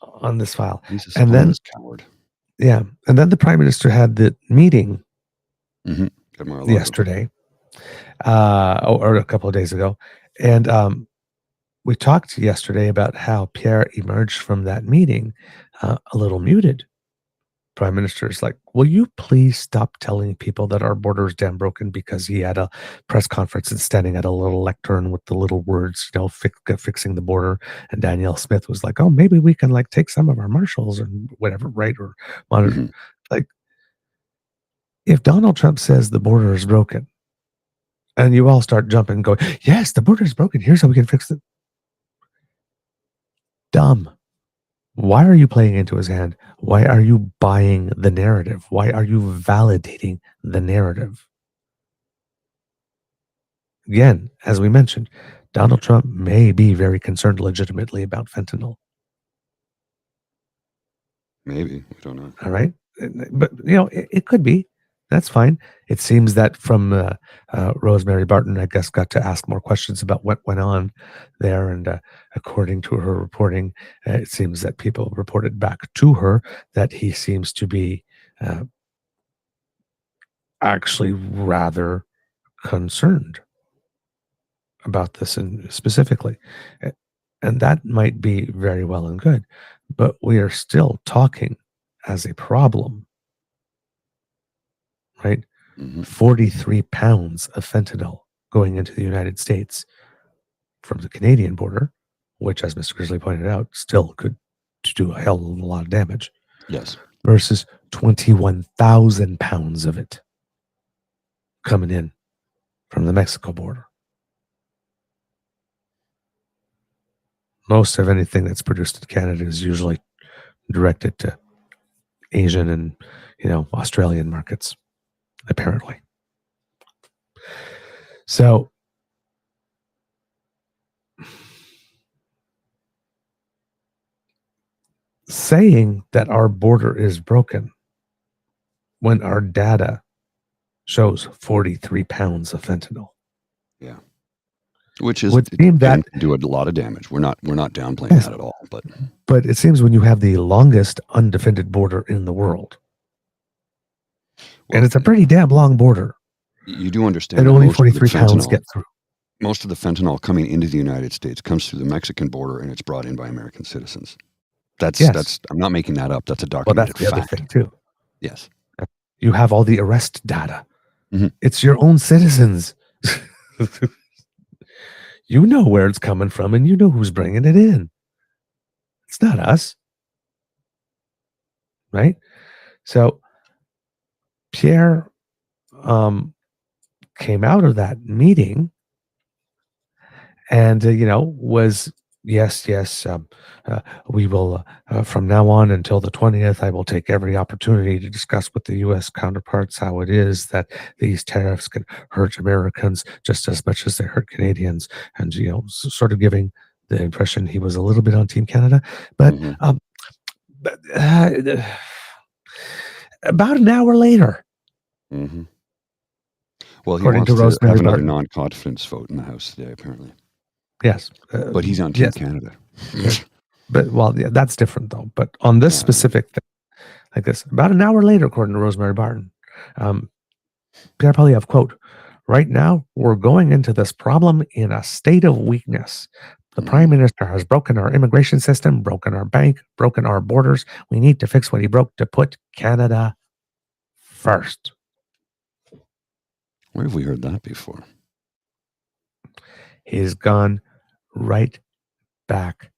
on this file. He's a spineless coward. Yeah. And then the Prime Minister had the meeting yesterday, or a couple of days ago. And we talked yesterday about how Pierre emerged from that meeting a little muted. Prime Minister is like, will you please stop telling people that our border is damn broken, because he had a press conference and standing at a little lectern with the little words, fixing the border. And Danielle Smith was like, oh, maybe we can like take some of our marshals or whatever, right? Or monitor. Like, if Donald Trump says the border is broken and you all start jumping and going, yes, the border is broken, here's how we can fix it. Dumb. Why are you playing into his hand? Why are you buying the narrative? Why are you validating the narrative? Again, as we mentioned, Donald Trump may be very concerned legitimately about fentanyl. Maybe. We don't know. All right. But, it could be. That's fine. It seems that from Rosemary Barton, I guess, got to ask more questions about what went on there. And according to her reporting, it seems that people reported back to her that he seems to be actually rather concerned about this specifically. And that might be very well and good. But we are still talking as a problem, right? 43 pounds of fentanyl going into the United States from the Canadian border, which, as Mr. Grizzly pointed out, still could do a hell of a lot of damage. Yes. Versus 21,000 pounds of it coming in from the Mexico border. Most of anything that's produced in Canada is usually directed to Asian and, Australian markets, apparently. So saying that our border is broken when our data shows 43 pounds of fentanyl. Yeah. Which would seem that can do a lot of damage. We're not downplaying that at all. But it seems when you have the longest undefended border in the world, and it's a pretty damn long border, you do understand that that only 43 pounds get through. Most of the fentanyl coming into the United States comes through the Mexican border, and it's brought in by American citizens. That's I'm not making that up. That's a documented fact. Other thing too. Yes. You have all the arrest data. Mm-hmm. It's your own citizens. You know where it's coming from, and you know who's bringing it in. It's not us. Right? So Pierre came out of that meeting and, was, yes, we will, from now on until the 20th, I will take every opportunity to discuss with the U.S. counterparts how it is that these tariffs can hurt Americans just as much as they hurt Canadians. And, sort of giving the impression he was a little bit on Team Canada. But, about an hour later. Mm-hmm. Well, he according wants to Rosemary have another Barton. non-confidence vote in the House today, apparently. Yes. But he's on Team Canada. But, that's different, though. But on this specific thing, like this, about an hour later, according to Rosemary Barton, Pierre Poilievre, quote, "Right now, we're going into this problem in a state of weakness. The Prime Minister has broken our immigration system, broken our bank, broken our borders. We need to fix what he broke to put Canada first." Where have we heard that before? He's gone right back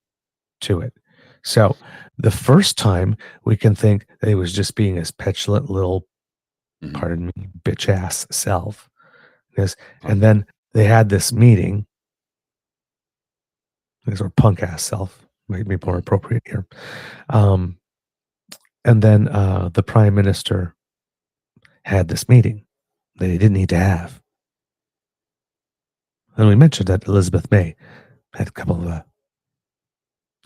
to it. So the first time we can think that he was just being his petulant little, pardon me, bitch ass self. Yes. And then they had this meeting. His or punk ass self might be more appropriate here. And then the Prime Minister had this meeting that he didn't need to have. And we mentioned that Elizabeth May had a couple of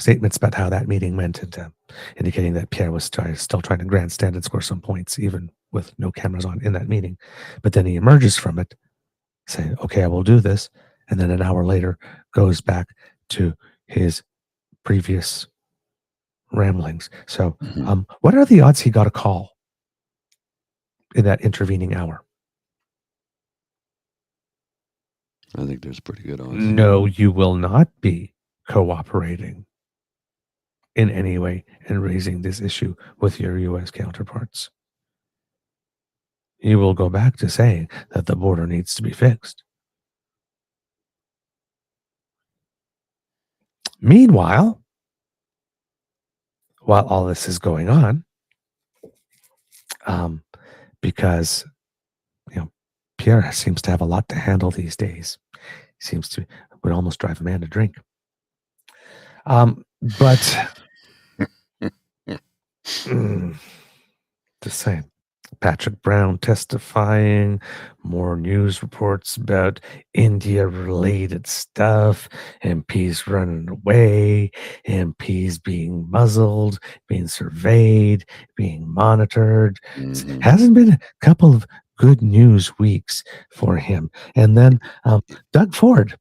statements about how that meeting went, and indicating that Pierre was still trying to grandstand and score some points, even with no cameras on in that meeting. But then he emerges from it saying, okay, I will do this. And then an hour later goes back to his previous ramblings. So what are the odds he got a call in that intervening hour? I think there's pretty good odds. No, you will not be cooperating in any way in raising this issue with your U.S. counterparts. You will go back to saying that the border needs to be fixed. Meanwhile, while all this is going on, because Pierre seems to have a lot to handle these days. He seems to would almost drive a man to drink. But just saying. Patrick Brown testifying, more news reports about India-related stuff, MPs running away, MPs being muzzled, being surveyed, being monitored. Mhm. Hasn't been a couple of good news weeks for him. And then Doug Ford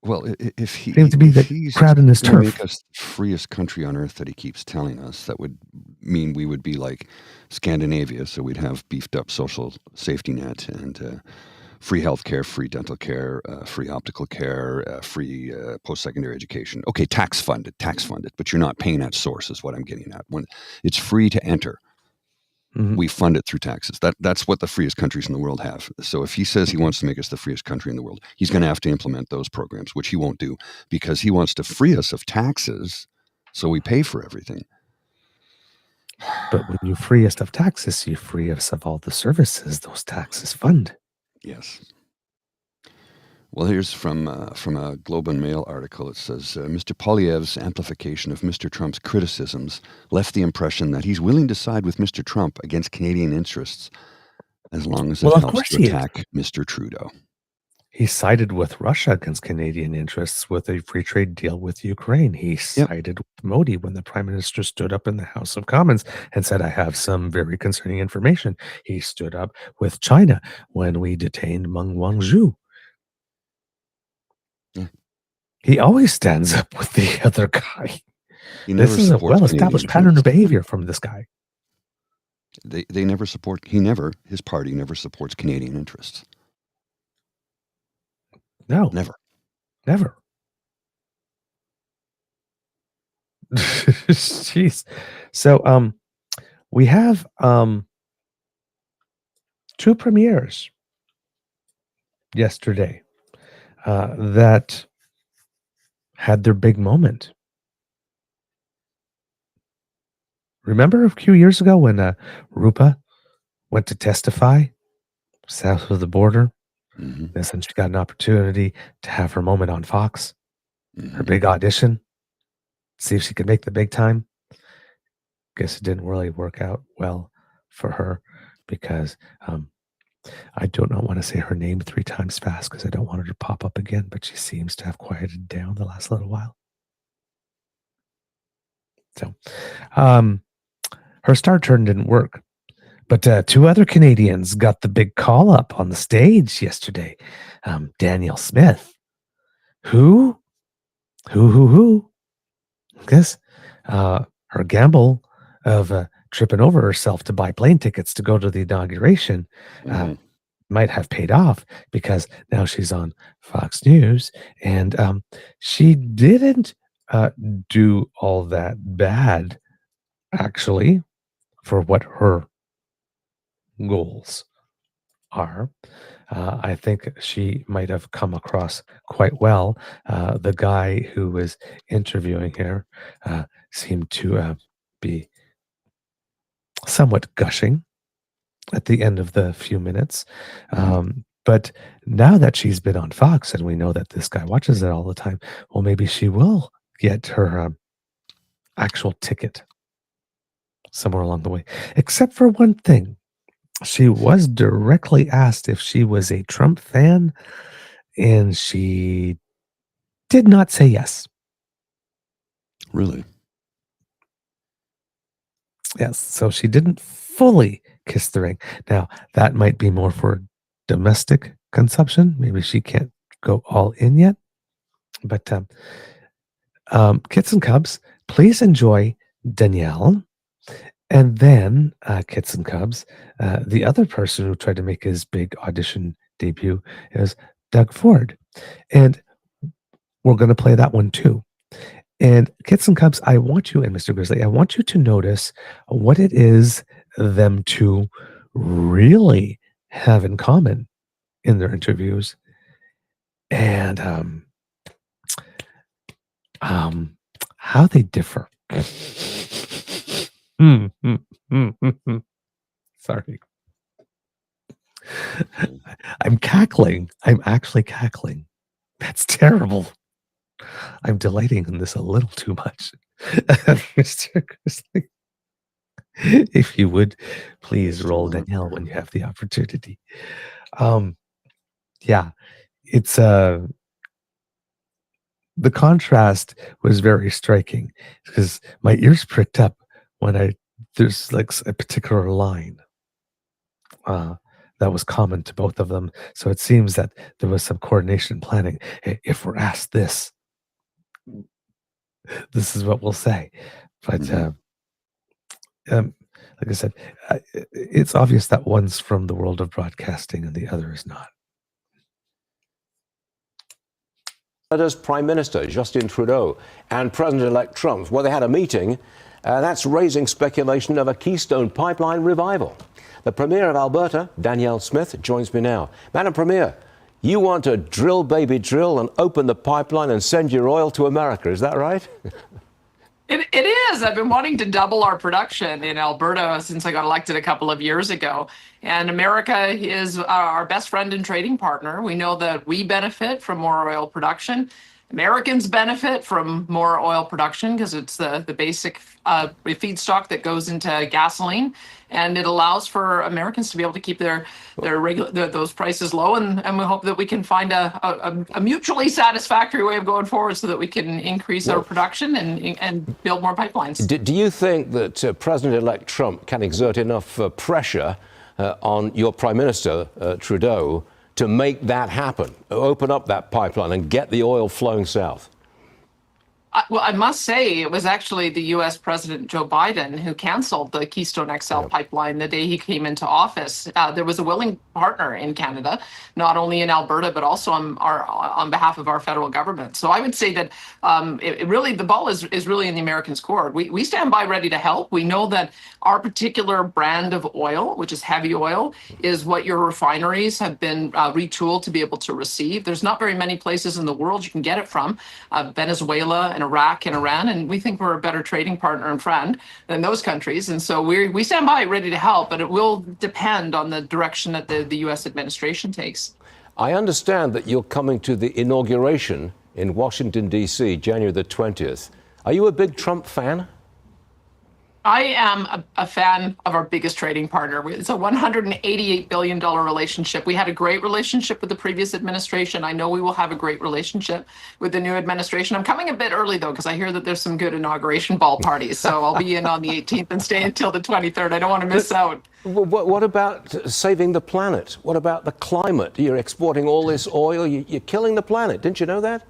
Well, if seemed to be the he's crowd in his going to make turf. us the freest country on earth that he keeps telling us, that would mean we would be like Scandinavia. So we'd have beefed up social safety net and free health care, free dental care, free optical care, free post-secondary education. Okay, tax funded, but you're not paying at source is what I'm getting at. When it's free to enter, Mhm. we fund it through taxes. That's what the freest countries in the world have. So if he says he wants to make us the freest country in the world, he's going to have to implement those programs, which he won't do because he wants to free us of taxes so we pay for everything. But when you free us of taxes, you free us of all the services those taxes fund. Yes. Well, here's from a Globe and Mail article. It says, Mr. Poilievre's amplification of Mr. Trump's criticisms left the impression that he's willing to side with Mr. Trump against Canadian interests as long as it Well, of helps course to he is. attack Mr. Trudeau. He sided with Russia against Canadian interests with a free trade deal with Ukraine. He sided with Modi when the prime minister stood up in the House of Commons and said, I have some very concerning information. He stood up with China when we detained Meng Wanzhou. Yeah. He always stands up with the other guy. He never This is a supports well-established Canadian pattern of interests. behavior from this guy. They never support, his party never supports Canadian interests. No. Never. Jeez. So we have two premieres yesterday that had their big moment. Remember a few years ago when Rupa went to testify south of the border? Mm-hmm. And then she got an opportunity to have her moment on Fox, Mm-hmm. her big audition, see if she could make the big time. Guess it didn't really work out well for her because I do not want to say her name 3 times fast because I don't want her to pop up again, but she seems to have quieted down the last little while. So her star turn didn't work. But 2 other Canadians got the big call up on the stage yesterday. Danielle Smith, who? Guess her gamble of tripping over herself to buy plane tickets to go to the inauguration might have paid off because now she's on Fox News, and she didn't do all that bad, actually, for what her goals are. I think she might have come across quite well. The guy who was interviewing her seemed to be somewhat gushing at the end of the few minutes. But now that she's been on Fox and we know that this guy watches it all the time, well, maybe she will get her actual ticket somewhere along the way. Except for one thing. She was directly asked if she was a Trump fan, and she did not say yes. Really? Yes, so she didn't fully kiss the ring. Now, that might be more for domestic consumption. Maybe she can't go all in yet. But Kits and Cubs, please enjoy Danielle. And then, Kits and Cubs, the other person who tried to make his big audition debut is Doug Ford. And we're going to play that one too. And Kits and Cubs, I want you, and Mr. Grizzly, I want you to notice what it is them two really have in common in their interviews. And how they differ. Sorry. I'm cackling. I'm actually cackling. That's terrible. I'm delighting in this a little too much. Mr. Grizzly. If you would, please roll Danielle when you have the opportunity. Yeah, it's the contrast was very striking because my ears pricked up when there's like a particular line that was common to both of them. So it seems that there was some coordination planning. Hey, if we're asked this, this is what we'll say. But like I said, it's obvious that one's from the world of broadcasting and the other is not. Canada's Prime Minister, Justin Trudeau, and President-elect Trump, well, they had a meeting, that's raising speculation of a Keystone Pipeline revival. The Premier of Alberta, Danielle Smith, joins me now. Madam Premier, you want to drill, baby, drill, and open the pipeline and send your oil to America, is that right? It is. I've been wanting to double our production in Alberta since I got elected a couple of years ago. And America is our best friend and trading partner. We know that we benefit from more oil production. Americans benefit from more oil production because it's the basic feedstock that goes into gasoline, and it allows for Americans to be able to keep those prices low. And we hope that we can find a mutually satisfactory way of going forward so that we can increase our production and build more pipelines. Do you think that President-elect Trump can exert enough pressure on your Prime Minister, Trudeau, to make that happen, open up that pipeline and get the oil flowing south? Well, I must say it was actually the U.S. President Joe Biden who canceled the Keystone XL pipeline the day he came into office. There was a willing partner in Canada, not only in Alberta, but also on behalf of our federal government. So I would say that the ball is really in the Americans' court. We stand by ready to help. We know that our particular brand of oil, which is heavy oil, is what your refineries have been retooled to be able to receive. There's not very many places in the world you can get it from. Venezuela and Iraq and Iran, and we think we're a better trading partner and friend than those countries. And so we stand by ready to help, but it will depend on the direction that the U.S. administration takes. I understand that you're coming to the inauguration in Washington, D.C., January the 20th. Are you a big Trump fan? I am a fan of our biggest trading partner. It's a $188 billion relationship. We had a great relationship with the previous administration. I know we will have a great relationship with the new administration. I'm coming a bit early, though, because I hear that there's some good inauguration ball parties. So I'll be in on the 18th and stay until the 23rd. I don't want to miss out. What about saving the planet? What about the climate? You're exporting all this oil. You're killing the planet. Didn't you know that?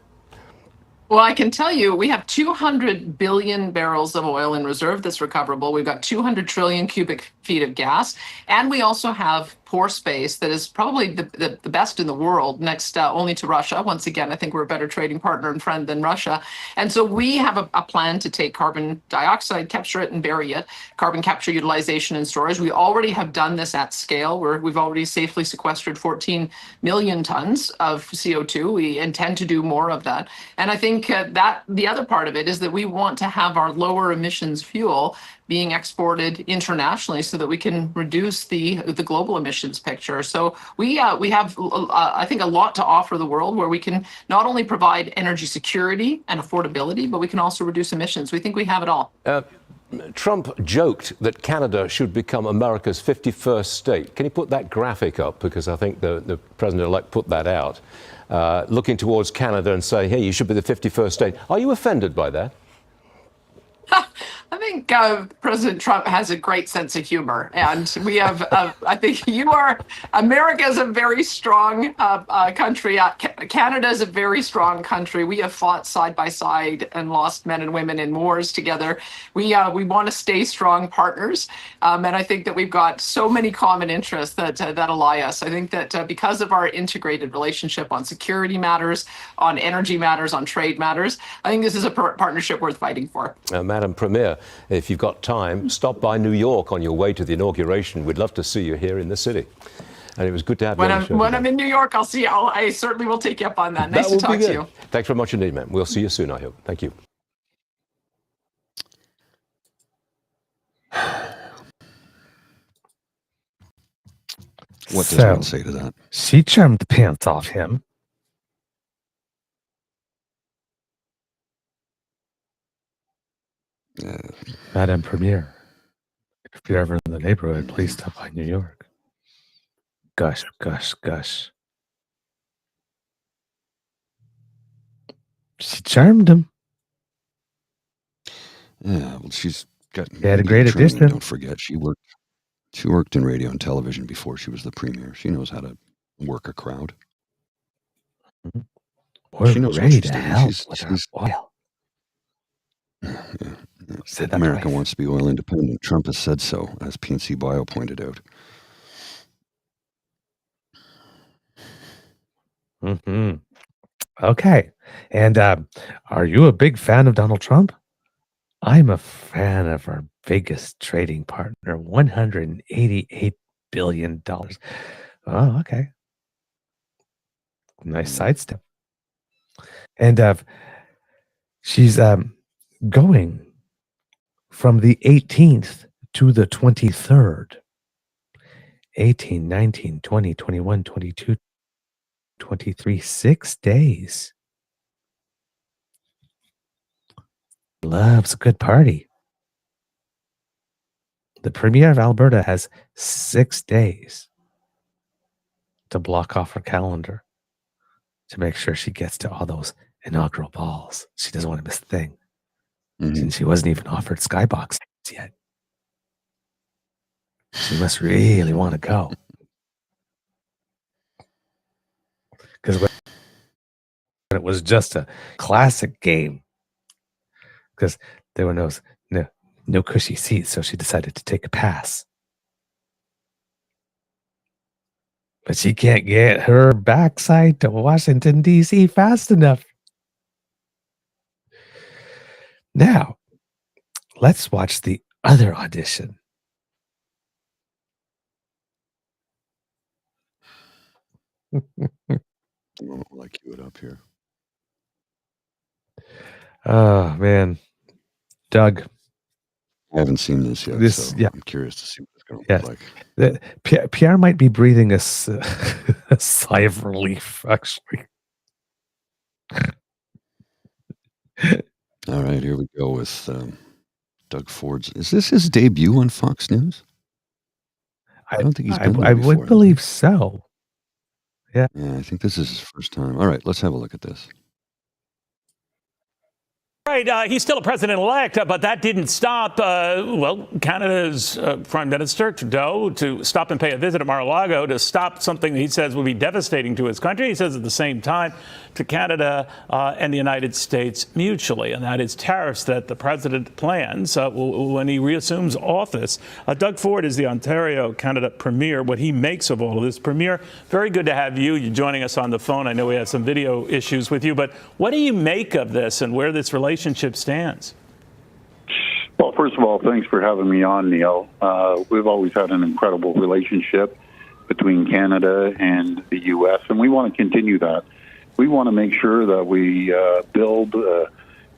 Well, I can tell you, we have 200 billion barrels of oil in reserve that's recoverable. We've got 200 trillion cubic feet of gas. And we also have pore space that is probably the best in the world, next only to Russia. Once again, I think we're a better trading partner and friend than Russia. And so we have a plan to take carbon dioxide, capture it and bury it, carbon capture, utilization and storage. We already have done this at scale. We've already safely sequestered 14 million tons of CO2. We intend to do more of that. And I think that the other part of it is that we want to have our lower emissions fuel being exported internationally so that we can reduce the global emissions picture. So we have, I think, a lot to offer the world where we can not only provide energy security and affordability, but we can also reduce emissions. We think we have it all. Trump joked that Canada should become America's 51st state. Can you put that graphic up? Because I think the president-elect put that out, looking towards Canada and saying, hey, you should be the 51st state. Are you offended by that? I think President Trump has a great sense of humor, and we have, I think America is a very strong country. Canada is a very strong country. We have fought side by side and lost men and women in wars together. We want to stay strong partners, and I think that we've got so many common interests that ally us. I think that because of our integrated relationship on security matters, on energy matters, on trade matters, I think this is a partnership worth fighting for. Madam Premier, if you've got time, stop by New York on your way to the inauguration. We'd love to see you here in the city. And it was good to have you on the show. When I'm in New York, I certainly will take you up on that. Nice to talk to you. Thanks very much indeed, ma'am. We'll see you soon, I hope. Thank you. What does one say to that? She charmed the pants off him. Madame Premier, If you're ever in the neighborhood, please stop by New York. Gush, gush, gush. She charmed him. Yeah, well, she's got He had a media great training. addition. Don't forget, she worked in radio and television before she was the premier. She knows how to work a crowd. We're She knows what ready she's to doing. help with our oil. Said that America twice. wants to be oil independent. Trump has said so, as PNC Bio pointed out. Mm-hmm. Okay. And are you a big fan of Donald Trump? I'm a fan of our biggest trading partner, $188 billion. Oh, okay. Nice sidestep. And she's going from the 18th to the 23rd. 18, 19, 20, 21, 22, 23, 6 days. Loves a good party. The Premier of Alberta has 6 days to block off her calendar to make sure she gets to all those inaugural balls. She doesn't want to miss a thing. Since she wasn't even offered skybox yet. She must really want to go. Because when it was just a classic game, because there were no cushy seats, so she decided to take a pass. But she can't get her backside to Washington, D.C. fast enough. Now, let's watch the other audition. I'll cue it up here. Oh, man. Doug. I haven't seen this yet, so I'm curious to see what it's going to look like. Pierre might be breathing a sigh of relief, actually. All right, here we go with Doug Ford's. Is this his debut on Fox News? I don't think he's been there before. I would believe so. Yeah. Yeah, I think this is his first time. All right, let's have a look at this. Right, he's still a president-elect, but that didn't stop, Canada's Prime Minister, Trudeau, to stop and pay a visit at Mar-a-Lago to stop something that he says will be devastating to his country. He says at the same time to Canada and the United States mutually, and that is tariffs that the president plans when he reassumes office. Doug Ford is the Ontario Canada Premier. What he makes of all of this. Premier, very good to have you. You're joining us on the phone. I know we had some video issues with you, but what do you make of this and where this relationship stands? Well, first of all, thanks for having me on, Neil. We've always had an incredible relationship between Canada and the U.S., and we want to continue that. We want to make sure that we build a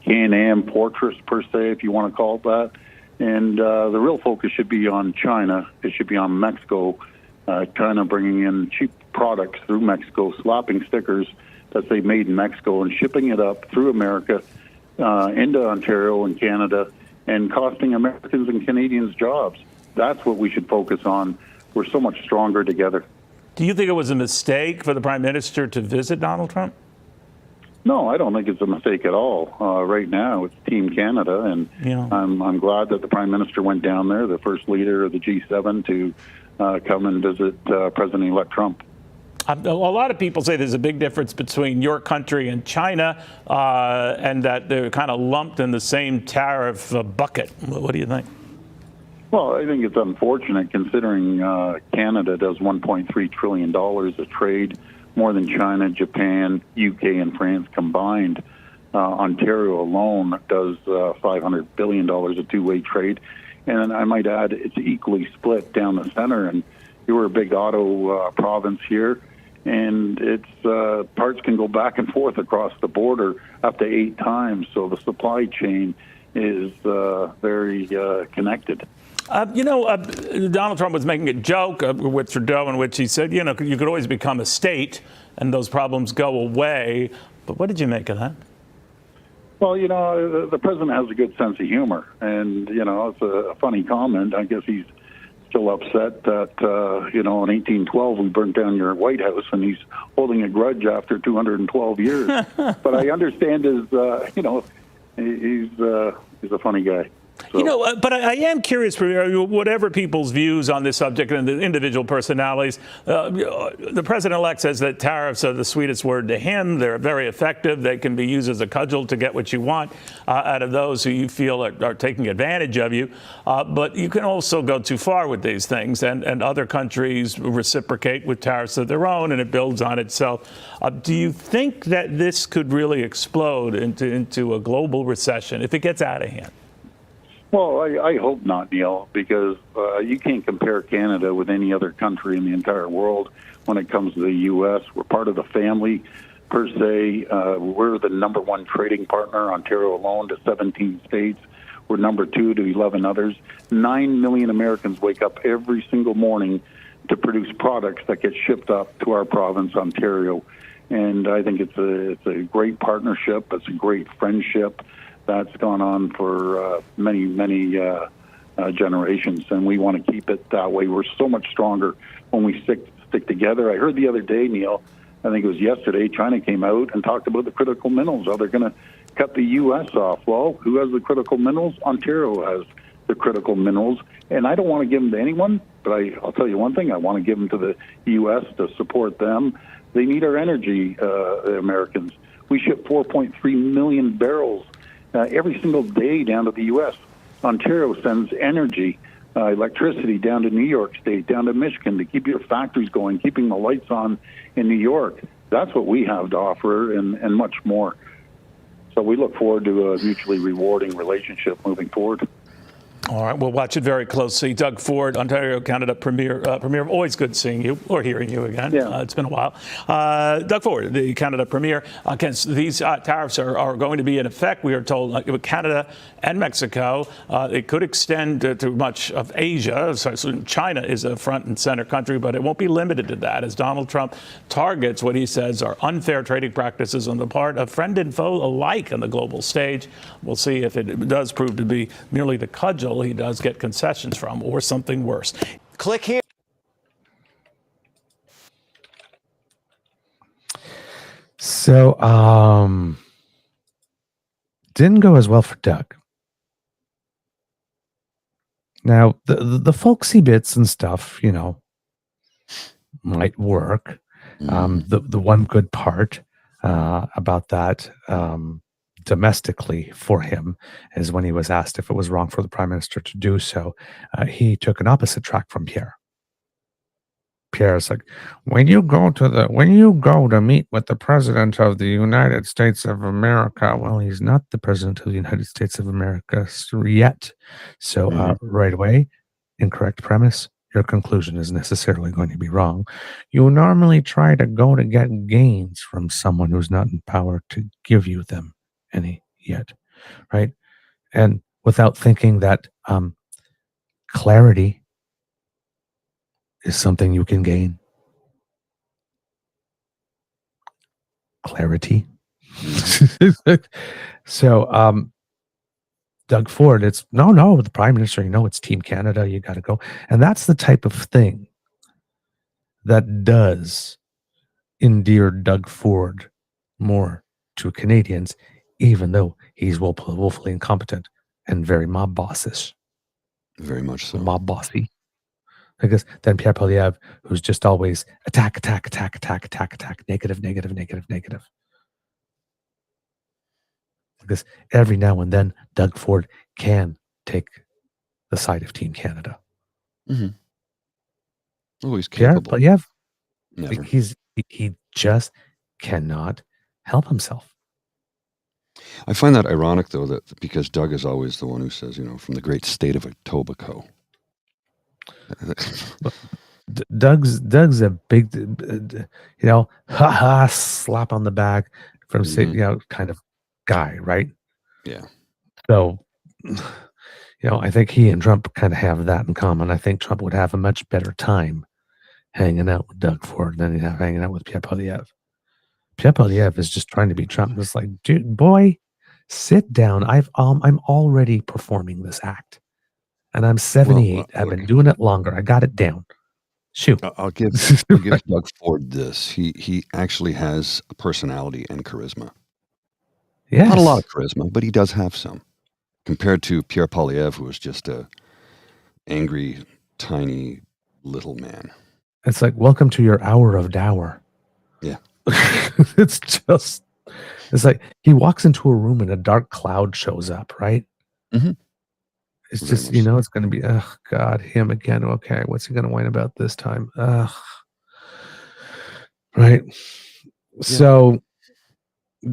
Can-Am fortress, per se, if you want to call it that. And the real focus should be on China. It should be on Mexico, China bringing in cheap products through Mexico, slapping stickers that say made in Mexico and shipping it up through America into Ontario and Canada and costing Americans and Canadians jobs. That's what we should focus on. We're so much stronger together. Do you think it was a mistake for the Prime Minister to visit Donald Trump? No, I don't think it's a mistake at all. Right now, it's Team Canada, and I'm glad that the Prime Minister went down there, the first leader of the G7, to come and visit President-elect Trump. A lot of people say there's a big difference between your country and China, and that they're kind of lumped in the same tariff bucket. What do you think? Well, I think it's unfortunate considering Canada does $1.3 trillion of trade, more than China, Japan, UK, and France combined. Ontario alone does $500 billion of two-way trade. And I might add, it's equally split down the center. And you were a big auto province here, and it's parts can go back and forth across the border up to 8 times. So the supply chain is very connected. Donald Trump was making a joke with Trudeau in which he said, you could always become a state and those problems go away. But what did you make of that? Well, the president has a good sense of humor, and it's a funny comment. I guess he's still upset that in 1812 we burnt down your White House, and he's holding a grudge after 212 years. But I understand he's a funny guy. So. But I am curious, whatever people's views on this subject and the individual personalities, the president-elect says that tariffs are the sweetest word to him. They're very effective. They can be used as a cudgel to get what you want out of those who you feel are taking advantage of you. But you can also go too far with these things, and other countries reciprocate with tariffs of their own, and it builds on itself. Do you think that this could really explode into a global recession if it gets out of hand? Well, I hope not, Neil, because you can't compare Canada with any other country in the entire world when it comes to the U.S. We're part of the family, per se. We're the number one trading partner, Ontario alone, to 17 states. We're number 2 to 11 others. 9 million Americans wake up every single morning to produce products that get shipped up to our province, Ontario. And I think it's a great partnership. It's a great friendship that's gone on for many generations, and we want to keep it that way. We're so much stronger when we stick together. I heard the other day, Neil, I think it was yesterday, China came out and talked about the critical minerals. They're going to cut the U.S. off. Well, who has the critical minerals? Ontario has the critical minerals, and I don't want to give them to anyone, but I'll tell you one thing, I want to give them to the U.S. to support them. They need our energy, the Americans. We ship 4.3 million barrels every single day down to the U.S. Ontario sends energy, electricity down to New York State, down to Michigan to keep your factories going, keeping the lights on in New York. That's what we have to offer and much more. So we look forward to a mutually rewarding relationship moving forward. All right, we'll watch it very closely. Doug Ford, Ontario, Canada Premier. Always good seeing you or hearing you again. Yeah. It's been a while. Doug Ford, the Canada Premier. These tariffs are going to be in effect, we are told, with Canada and Mexico. It could extend to much of Asia. So China is a front and center country, but it won't be limited to that, as Donald Trump targets what he says are unfair trading practices on the part of friend and foe alike on the global stage. We'll see if it does prove to be merely the cudgel he does get concessions from, or something worse. Click here. So, didn't go as well for Doug. Now, the folksy bits and stuff, might work. The one good part about that domestically for him is when he was asked if it was wrong for the prime minister to do so, he took an opposite track from Pierre. Pierre's like, when you go to meet with the president of the United States of America, well, he's not the president of the United States of America yet. So right away, incorrect premise. Your conclusion is necessarily going to be wrong. You normally try to go to get gains from someone who's not in power to give you them any yet, right? And without thinking that clarity is something you can gain. Clarity. So Doug Ford, it's no, the prime minister, it's Team Canada, you got to go. And that's the type of thing that does endear Doug Ford more to Canadians, even though he's woefully incompetent and very mob bossish. Very much so. Mob bossy. Because then Pierre Poilievre, who's just always attack, negative. Because every now and then, Doug Ford can take the side of Team Canada. Mm-hmm. Oh, he's capable. Pierre Poilievre, Never. He just cannot help himself. I find that ironic, though, that because Doug is always the one who says, from the great state of Etobicoke. Doug's a big, slap on the back from kind of guy, right? Yeah. So, I think he and Trump kind of have that in common. I think Trump would have a much better time hanging out with Doug Ford than he'd have hanging out with Pierre Poilievre. Pierre Poilievre is just trying to be Trump. It's like, dude, boy, sit down. I'm already performing this act, and I'm 78. I've been doing it longer. I got it down. Shoot. I'll give Doug Ford this. He actually has a personality and charisma. Yes. Not a lot of charisma, but he does have some. Compared to Pierre Poilievre, who was just a angry, tiny, little man. It's like, welcome to your hour of dower. Yeah. It's like he walks into a room and a dark cloud shows up, right? Mm-hmm. It's just, it's going to be, oh, God, him again. Okay, what's he going to whine about this time? Ugh. Right. Yeah. So,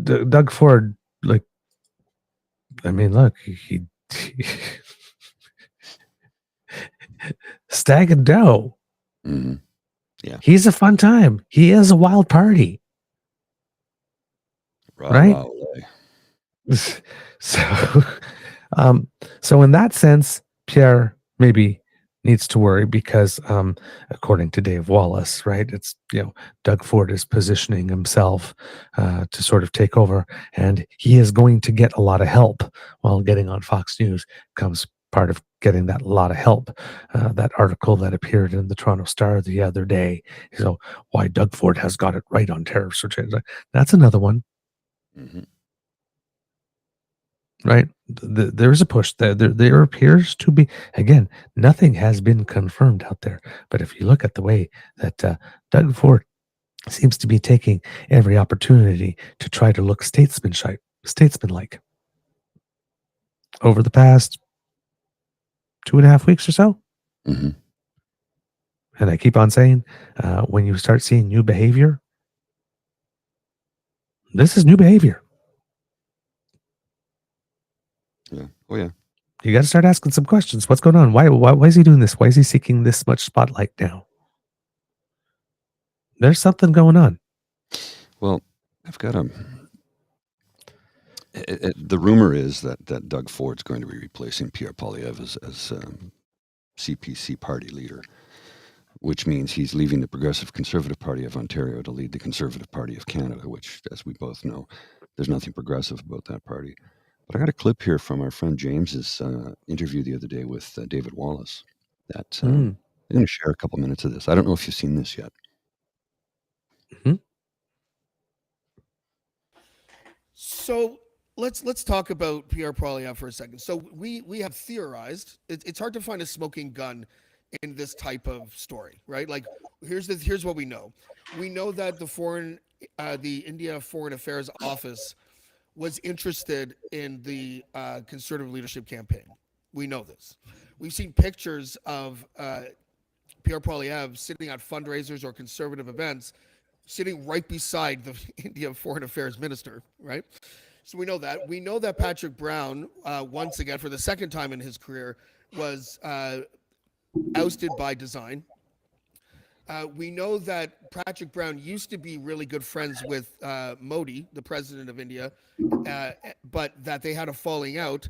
Doug Ford, look, he Stag and Doe. Mm-hmm. Yeah. He's a fun time. He is a wild party. Right? So in that sense, Pierre maybe needs to worry because, according to Dave Wallace, right, it's, Doug Ford is positioning himself to sort of take over, and he is going to get a lot of help. While getting on Fox News comes part of getting that lot of help. That article that appeared in the Toronto Star the other day. So why Doug Ford has got it right on tariffs or change. That's another one. Mm-hmm. Right. There's a push there. There appears to be, again, nothing has been confirmed out there. But if you look at the way that Doug Ford seems to be taking every opportunity to try to look statesmanlike over the past 2.5 weeks or so. Mm-hmm. And I keep on saying, when you start seeing new behavior, this is new behavior. Yeah. Oh, yeah. You got to start asking some questions. What's going on? Why is he doing this? Why is he seeking this much spotlight now? There's something going on. Well, I've got the rumor is that Doug Ford's going to be replacing Pierre Poilievre as CPC party leader, which means he's leaving the Progressive Conservative Party of Ontario to lead the Conservative Party of Canada, which, as we both know, there's nothing progressive about that party. But I got a clip here from our friend James's interview the other day with David Wallace that I'm going to share a couple minutes of this. I don't know if you've seen this yet. Mm-hmm. So let's talk about Pierre Poilievre for a second. So we have theorized it's hard to find a smoking gun in this type of story, right? Like here's what we know. We know that the India Foreign Affairs Office was interested in the Conservative leadership campaign. We know this. We've seen pictures of Pierre Poilievre sitting at fundraisers or conservative events, sitting right beside the India Foreign Affairs Minister, right? So we know that. We know that Patrick Brown, once again, for the second time in his career, was ousted by design. We know that Patrick Brown used to be really good friends with Modi, the president of India, but that they had a falling out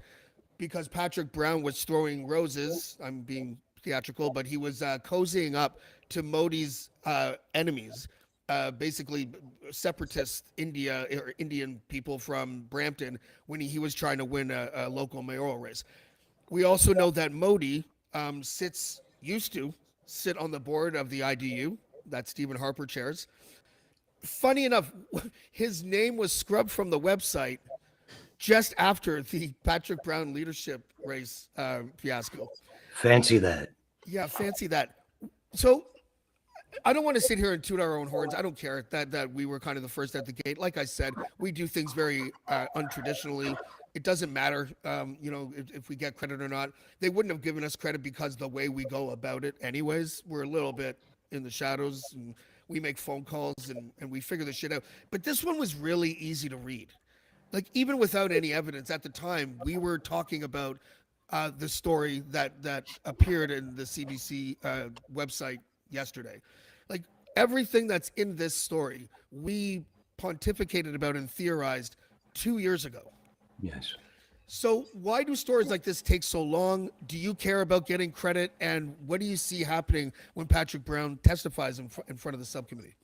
because Patrick Brown was throwing roses. I'm being theatrical, but he was cozying up to Modi's enemies, basically separatist Indian people from Brampton when he was trying to win a local mayoral race. We also know that Modi used to sit on the board of the IDU that Stephen Harper chairs. Funny enough, his name was scrubbed from the website just after the Patrick Brown leadership race fiasco. Fancy that. Yeah, fancy that. So I don't want to sit here and toot our own horns. I don't care that we were kind of the first at the gate. Like I said, we do things very untraditionally. It doesn't matter, if we get credit or not. They wouldn't have given us credit because the way we go about it anyways. We're a little bit in the shadows, and we make phone calls, and we figure this shit out. But this one was really easy to read. Like, even without any evidence at the time, we were talking about the story that appeared in the CBC website yesterday. Like, everything that's in this story, we pontificated about and theorized 2 years ago. Yes. So why do stories like this take so long? Do you care about getting credit? And what do you see happening when Patrick Brown testifies in front of the subcommittee?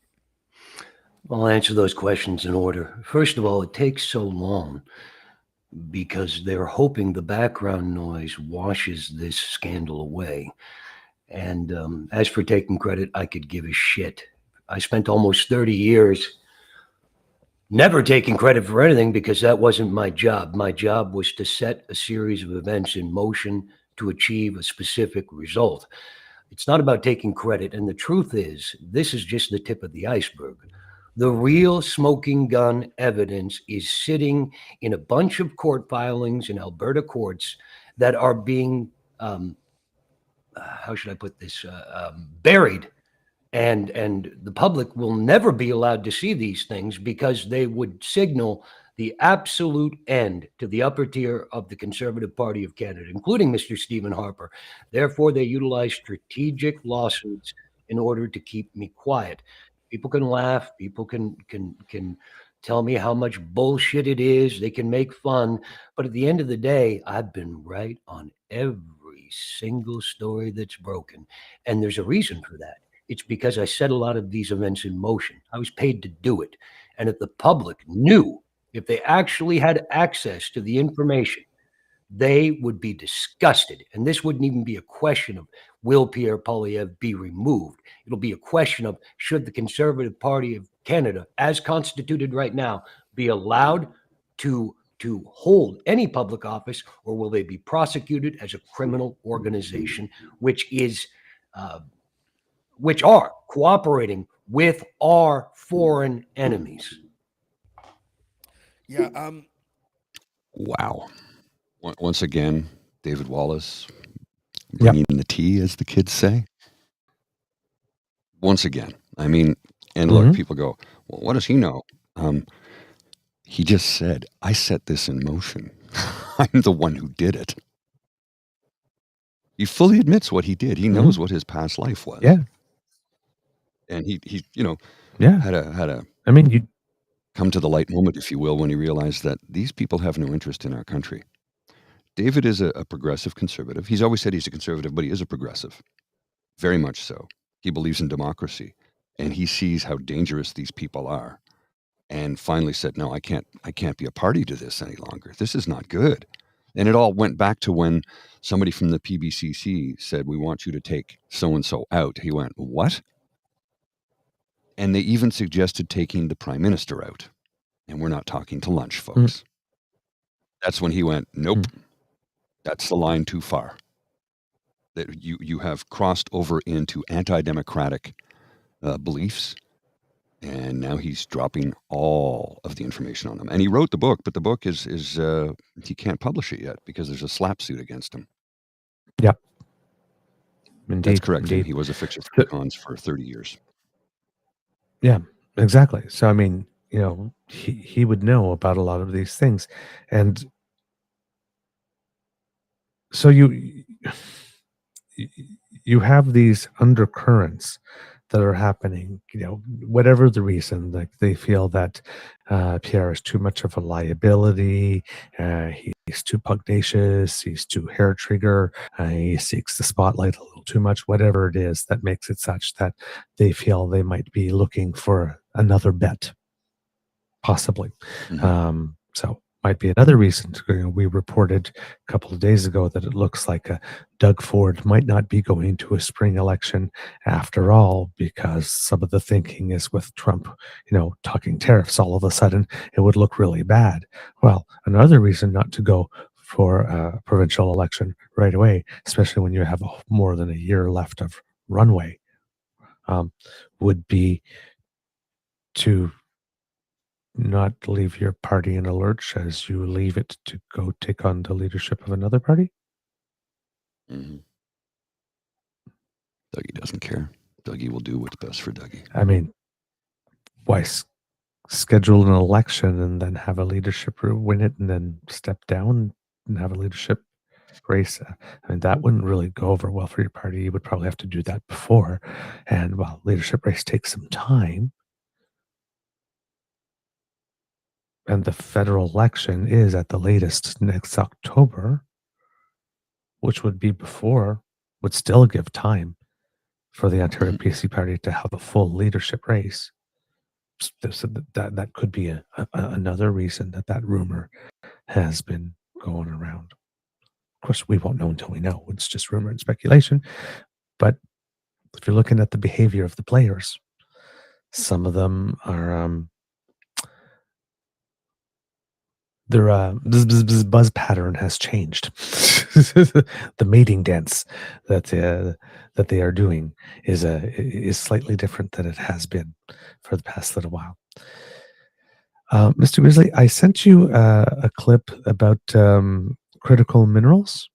I'll answer those questions in order. First of all, it takes so long because they're hoping the background noise washes this scandal away. And as for taking credit, I could give a shit. I spent almost 30 years never taking credit for anything because that wasn't my job. My job was to set a series of events in motion to achieve a specific result. It's not about taking credit. And the truth is, this is just the tip of the iceberg. The real smoking gun evidence is sitting in a bunch of court filings in Alberta courts that are being, how should I put this, buried. And the public will never be allowed to see these things because they would signal the absolute end to the upper tier of the Conservative Party of Canada, including Mr. Stephen Harper. Therefore, they utilize strategic lawsuits in order to keep me quiet. People can laugh. People can tell me how much bullshit it is. They can make fun. But at the end of the day, I've been right on every single story that's broken. And there's a reason for that. It's because I set a lot of these events in motion. I was paid to do it. And if the public knew, if they actually had access to the information, they would be disgusted. And this wouldn't even be a question of will Pierre Poilievre be removed. It'll be a question of should the Conservative Party of Canada, as constituted right now, be allowed to hold any public office, or will they be prosecuted as a criminal organization, which are cooperating with our foreign enemies. Yeah. Wow. Once again, David Wallace bringing the tea, as the kids say. Once again, I mean, and look, people go, well, what does he know? He just said, I set this in motion. I'm the one who did it. He fully admits what he did. He knows what his past life was. Yeah. And he you know, Yeah. had a I mean, you come to the light moment, if you will, when he realized that these people have no interest in our country. David is a progressive conservative. He's always said he's a conservative, but he is a progressive. Very much so. He believes in democracy, and he sees how dangerous these people are, and finally said, no, I can't be a party to this any longer. This is not good. And it all went back to when somebody from the PBCC said, we want you to take so-and-so out. He went, what? And they even suggested taking the prime minister out. And we're not talking to lunch, folks. That's when he went, nope, that's the line too far. That you have crossed over into anti-democratic beliefs. And now he's dropping all of the information on them. And he wrote the book, but the book is he can't publish it yet because there's a slap suit against him. Yep. Indeed. That's correct. Indeed. He was a fixture for cons for 30 years. Yeah, exactly. So, I mean, you know, he would know about a lot of these things. And so you have these undercurrents that are happening, you know, whatever the reason, like they feel that Pierre is too much of a liability, he's too pugnacious, he's too hair trigger, he seeks the spotlight a little too much, whatever it is that makes it such that they feel they might be looking for another bet, possibly. So might be another reason. We reported a couple of days ago that it looks like Doug Ford might not be going to a spring election after all, because some of the thinking is with Trump, you know, talking tariffs, all of a sudden it would look really bad. Well, another reason not to go for a provincial election right away, especially when you have more than a year left of runway, would be to not leave your party in a lurch as you leave it to go take on the leadership of another party? Dougie doesn't care. Dougie will do what's best for Dougie. I mean, why schedule an election and then have a leadership win it and then step down and have a leadership race? I mean, that wouldn't really go over well for your party. You would probably have to do that before. And, well, leadership race takes some time. And the federal election is at the latest next October, which would be before, would still give time for the Ontario PC party to have a full leadership race. So that could be another reason that rumor has been going around. Of course, we won't know until we know. It's just rumor and speculation. But if you're looking at the behavior of the players, some of them are their buzz pattern has changed. The mating dance that they are doing is slightly different than it has been for the past little while. Mr. Grizzly, I sent you a clip about critical minerals.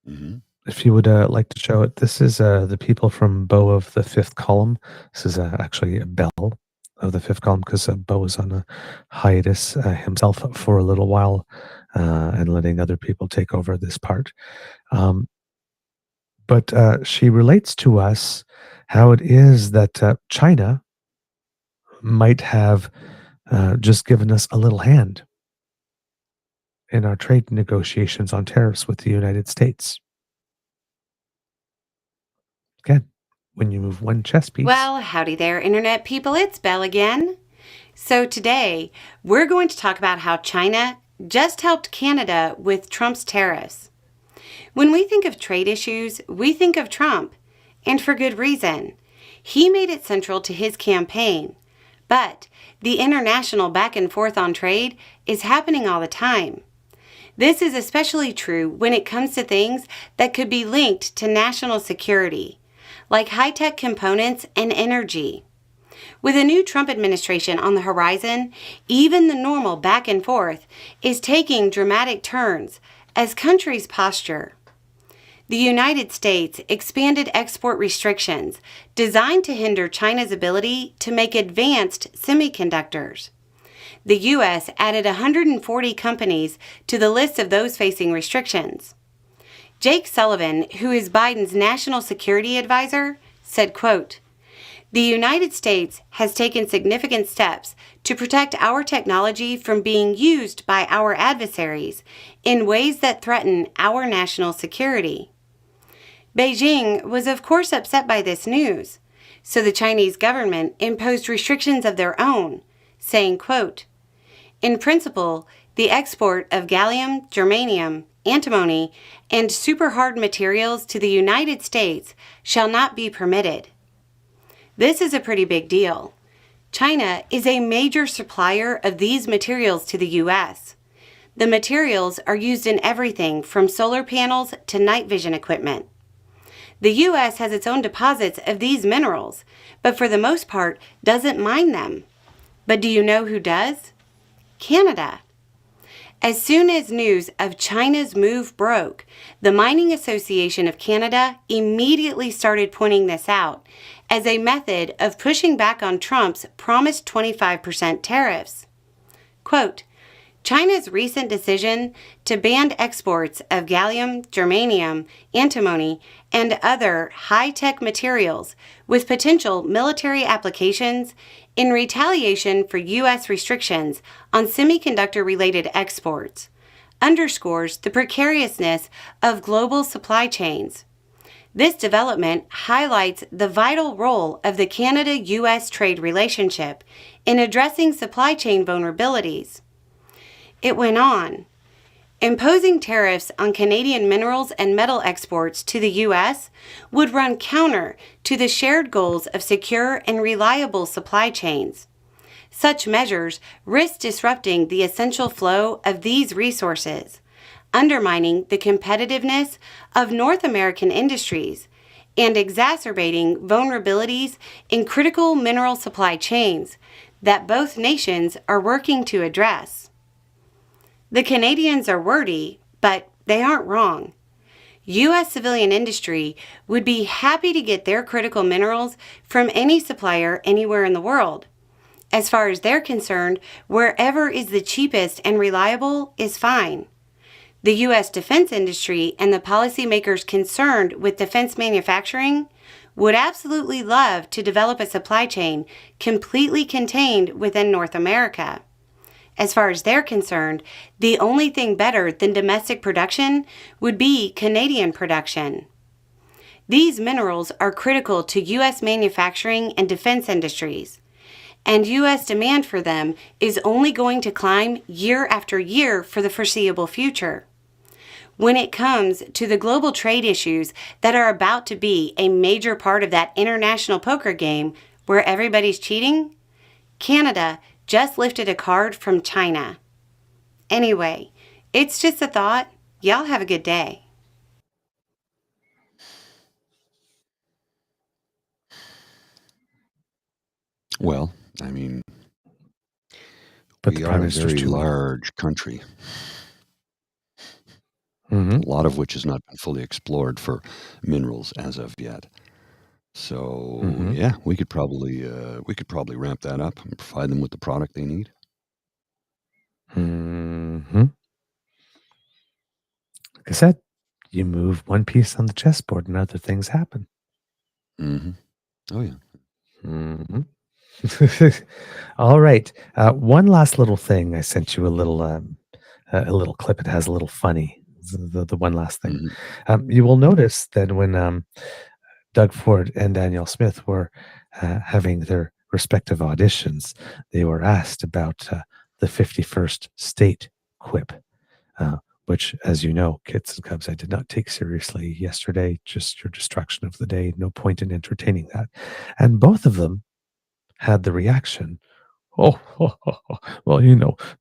Mm-hmm. If you would like to show it, this is the people from Bo of the Fifth Column. This is actually a Bell of the Fifth Column, because Bo was on a hiatus himself for a little while and letting other people take over this part. But she relates to us how it is that China might have just given us a little hand in our trade negotiations on tariffs with the United States. Again, when you move one chess piece. Well, howdy there, Internet people. It's Belle again. So today, we're going to talk about how China just helped Canada with Trump's tariffs. When we think of trade issues, we think of Trump, and for good reason. He made it central to his campaign. But the international back and forth on trade is happening all the time. This is especially true when it comes to things that could be linked to national security, like high-tech components and energy. With a new Trump administration on the horizon, even the normal back and forth is taking dramatic turns as countries posture. The United States expanded export restrictions designed to hinder China's ability to make advanced semiconductors. The U.S. added 140 companies to the list of those facing restrictions. Jake Sullivan, who is Biden's national security advisor, said, quote, "The United States has taken significant steps to protect our technology from being used by our adversaries in ways that threaten our national security." Beijing was of course upset by this news, so the Chinese government imposed restrictions of their own, saying, quote, "In principle, the export of gallium, germanium, antimony, and super-hard materials to the United States shall not be permitted." This is a pretty big deal. China is a major supplier of these materials to the U.S. The materials are used in everything from solar panels to night vision equipment. The U.S. has its own deposits of these minerals, but for the most part doesn't mine them. But do you know who does? Canada. As soon as news of China's move broke, the Mining Association of Canada immediately started pointing this out as a method of pushing back on Trump's promised 25% tariffs. Quote, "China's recent decision to ban exports of gallium, germanium, antimony, and other high-tech materials with potential military applications in retaliation for U.S. restrictions on semiconductor-related exports underscores the precariousness of global supply chains. This development highlights the vital role of the Canada-U.S. trade relationship in addressing supply chain vulnerabilities." It went on. Imposing tariffs on Canadian minerals and metal exports to the U.S. would run counter to the shared goals of secure and reliable supply chains. Such measures risk disrupting the essential flow of these resources, undermining the competitiveness of North American industries, and exacerbating vulnerabilities in critical mineral supply chains that both nations are working to address. The Canadians are wordy, but they aren't wrong. U.S. civilian industry would be happy to get their critical minerals from any supplier anywhere in the world. As far as they're concerned, wherever is the cheapest and reliable is fine. The U.S. defense industry and the policymakers concerned with defense manufacturing would absolutely love to develop a supply chain completely contained within North America. As far as they're concerned, the only thing better than domestic production would be Canadian production. These minerals are critical to U.S. manufacturing and defense industries. and U.S. demand for them is only going to climb year after year for the foreseeable future. When it comes to the global trade issues that are about to be a major part of that international poker game where everybody's cheating, Canada just lifted a card from China. Anyway, it's just a thought. Y'all have a good day. Well, I mean, But we the are Prime a Minister's very too weak. large country, Mhm. a lot of which has not been fully explored for minerals as of yet. So Mhm. yeah, we could probably ramp that up and provide them with the product they need. Mhm. Like I said, you move one piece on the chessboard and other things happen. Mm-hmm. Oh yeah. Mhm. All right. One last little thing. I sent you a little clip. It has a little funny. The one last thing. Mm-hmm. You will notice that when Doug Ford and Danielle Smith were having their respective auditions, they were asked about the 51st state quip, which, as you know, kids and cubs, I did not take seriously yesterday. Just your distraction of the day. No point in entertaining that. And both of them had the reaction, oh, well,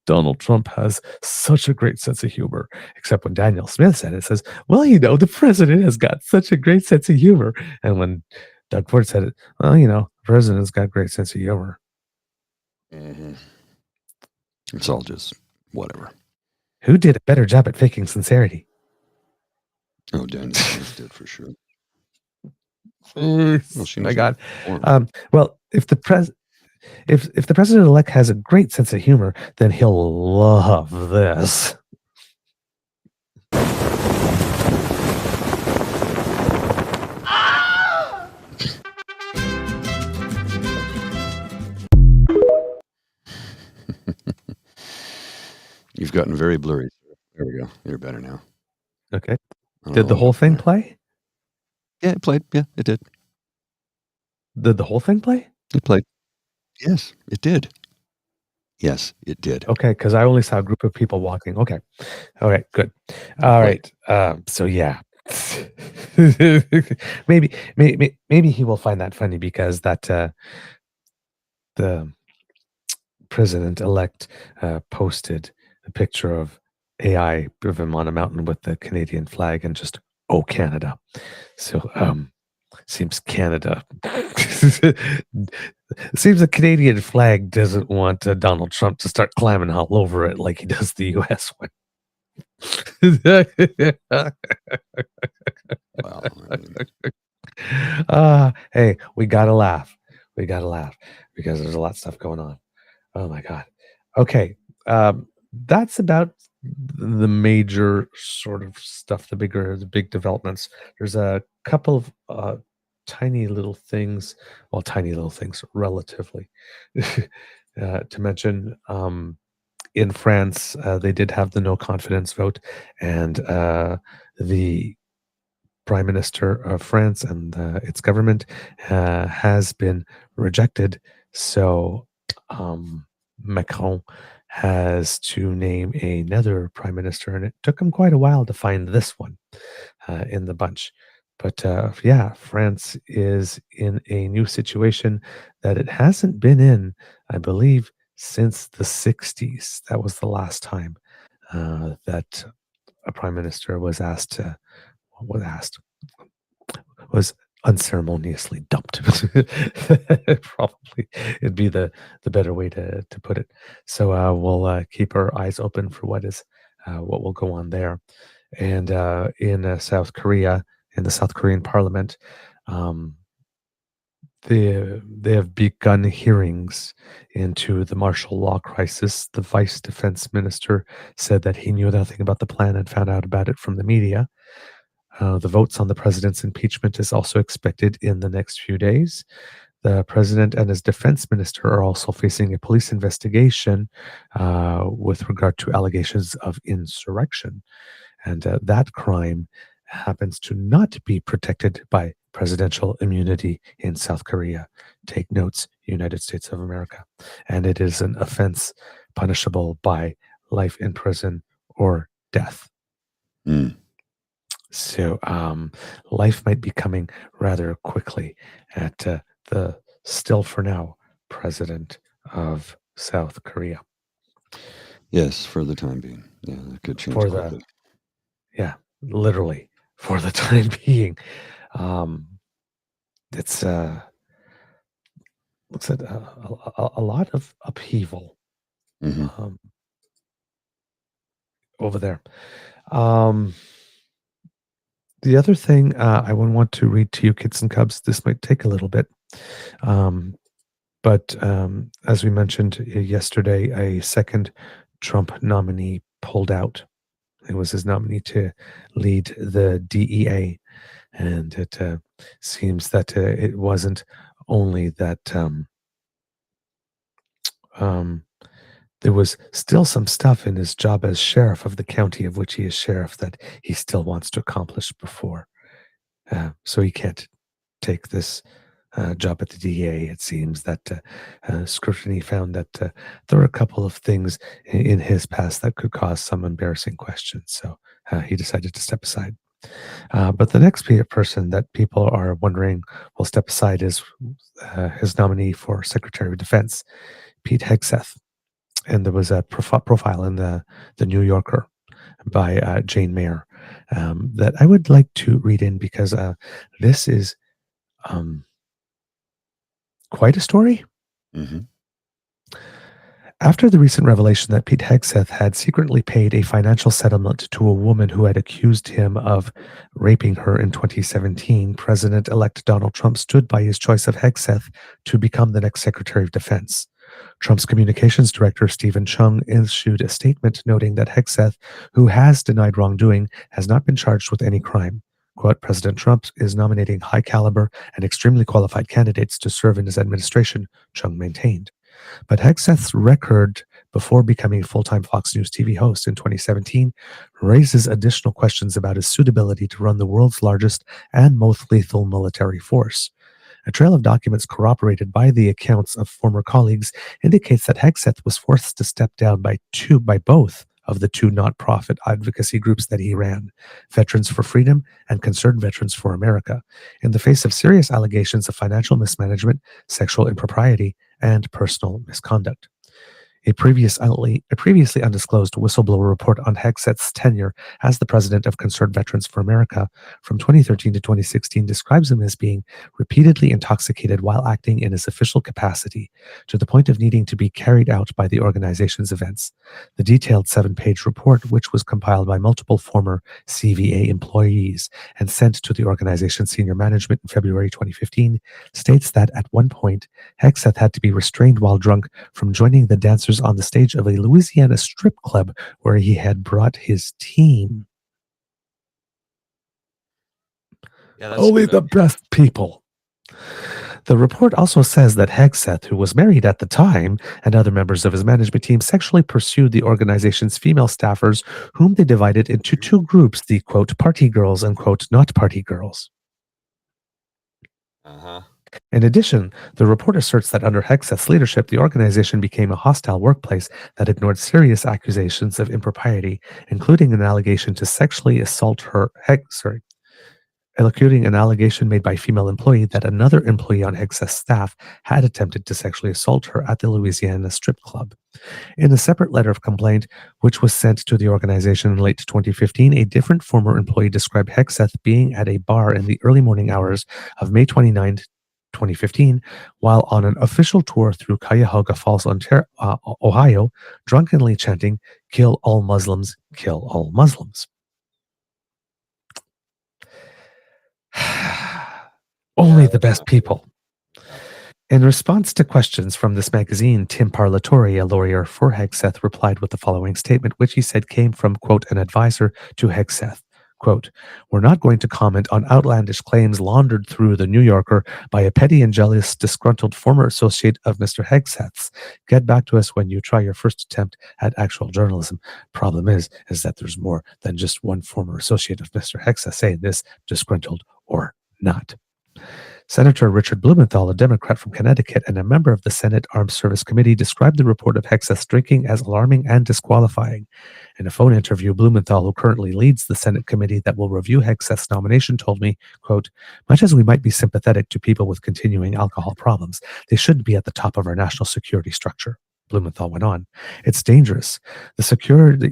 Donald Trump has such a great sense of humor. Except when Daniel Smith said it, says, well, the president has got such a great sense of humor. And when Doug Ford said it, well, the president's got a great sense of humor. Mm-hmm. It's all just whatever. Who did a better job at faking sincerity? Oh, Daniel Smith did for sure. Well, she my knows God. how to perform. Well, if the president-elect has a great sense of humor, then he'll love this. You've gotten very blurry. There we go. You're better now. Okay. Did the whole thing play? Yeah, it played. Yeah, it did. Did the whole thing play? It played. Yes, it did. Yes, it did. Okay, because I only saw a group of people walking. Okay. All right, good. All right. So yeah. maybe he will find that funny because that the president-elect posted a picture of AI of him on a mountain with the Canadian flag and just, oh, Canada. So seems Canada seems the Canadian flag doesn't want Donald Trump to start climbing all over it like he does the US one. Hey, we gotta laugh. We gotta laugh because there's a lot of stuff going on. Oh my God. Okay. That's about the major sort of stuff, the big developments. There's a couple of tiny little things, relatively, to mention. In France, they did have the no confidence vote, and the Prime Minister of France and its government has been rejected. So Macron has to name another prime minister, and it took him quite a while to find this one in the bunch. But yeah, France is in a new situation that it hasn't been in, I believe, since the 60s. That was the last time that a prime minister was unceremoniously dumped. Probably it'd be the better way to put it. So we'll keep our eyes open for what will go on there. And in South Korea, in the South Korean parliament, they have begun hearings into the martial law crisis. The vice defense minister said that he knew nothing about the plan and found out about it from the media. The votes on the president's impeachment is also expected in the next few days. The president and his defense minister are also facing a police investigation with regard to allegations of insurrection. And that crime happens to not be protected by presidential immunity in South Korea. Take notes, United States of America. And it is an offense punishable by life in prison or death. So life might be coming rather quickly at the still for now president of South Korea. Yes, for the time being. Yeah, that could change For quickly. Literally for the time being. It's looks at a lot of upheaval over there. The other thing I would want to read to you, kids and cubs, this might take a little bit. But as we mentioned yesterday, a second Trump nominee pulled out. It was his nominee to lead the DEA. And it seems that it wasn't only that there was still some stuff in his job as sheriff of the county of which he is sheriff that he still wants to accomplish before. So he can't take this job at the DEA. It seems that scrutiny found that there were a couple of things in his past that could cause some embarrassing questions. So he decided to step aside. But the next person that people are wondering will step aside is his nominee for Secretary of Defense, Pete Hegseth. And there was a profile in the New Yorker by Jane Mayer that I would like to read in because this is quite a story. After the recent revelation that Pete Hegseth had secretly paid a financial settlement to a woman who had accused him of raping her in 2017, President-elect Donald Trump stood by his choice of Hegseth to become the next Secretary of Defense. Trump's communications director, Stephen Chung, issued a statement noting that Hegseth, who has denied wrongdoing, has not been charged with any crime. Quote, President Trump is nominating high-caliber and extremely qualified candidates to serve in his administration, Chung maintained. But Hegseth's record before becoming a full-time Fox News TV host in 2017 raises additional questions about his suitability to run the world's largest and most lethal military force. A trail of documents corroborated by the accounts of former colleagues indicates that Hegseth was forced to step down by both of the two not-profit advocacy groups that he ran, Veterans for Freedom and Concerned Veterans for America, in the face of serious allegations of financial mismanagement, sexual impropriety, and personal misconduct. A previously undisclosed whistleblower report on Hegseth's tenure as the president of Concerned Veterans for America from 2013 to 2016 describes him as being repeatedly intoxicated while acting in his official capacity, to the point of needing to be carried out by the organization's events. The detailed 7-page report, which was compiled by multiple former CVA employees and sent to the organization's senior management in February 2015, states that at one point, Hegseth had to be restrained while drunk from joining the dancers on the stage of a Louisiana strip club where he had brought his team. Only the best people. The report also says that Hegseth, who was married at the time, and other members of his management team sexually pursued the organization's female staffers, whom they divided into two groups, the, quote, party girls and, quote, not party girls. In addition, the report asserts that under Hegseth's leadership, the organization became a hostile workplace that ignored serious accusations of impropriety, including an allegation to sexually assault her, including an allegation made by a female employee that another employee on Hegseth's staff had attempted to sexually assault her at the Louisiana strip club. In a separate letter of complaint, which was sent to the organization in late 2015, a different former employee described Hegseth being at a bar in the early morning hours of May 29, 2015, while on an official tour through Cuyahoga Falls, Ohio, drunkenly chanting, "Kill all Muslims, kill all Muslims." Only the best people. In response to questions from this magazine, Tim Parlatore, a lawyer for Hegseth, replied with the following statement, which he said came from, quote, an advisor to Hegseth. Quote, "We're not going to comment on outlandish claims laundered through the New Yorker by a petty and jealous, disgruntled former associate of Mr. Hegseth's. Get back to us when you try your first attempt at actual journalism." Problem is that there's more than just one former associate of Mr. Hegseth saying this, disgruntled or not. Senator Richard Blumenthal, a Democrat from Connecticut and a member of the Senate Armed Service Committee, described the report of Hegseth's drinking as alarming and disqualifying. In a phone interview, Blumenthal, who currently leads the Senate committee that will review Hegseth's nomination, told me, quote, much as we might be sympathetic to people with continuing alcohol problems, they shouldn't be at the top of our national security structure. Blumenthal went on, it's dangerous. The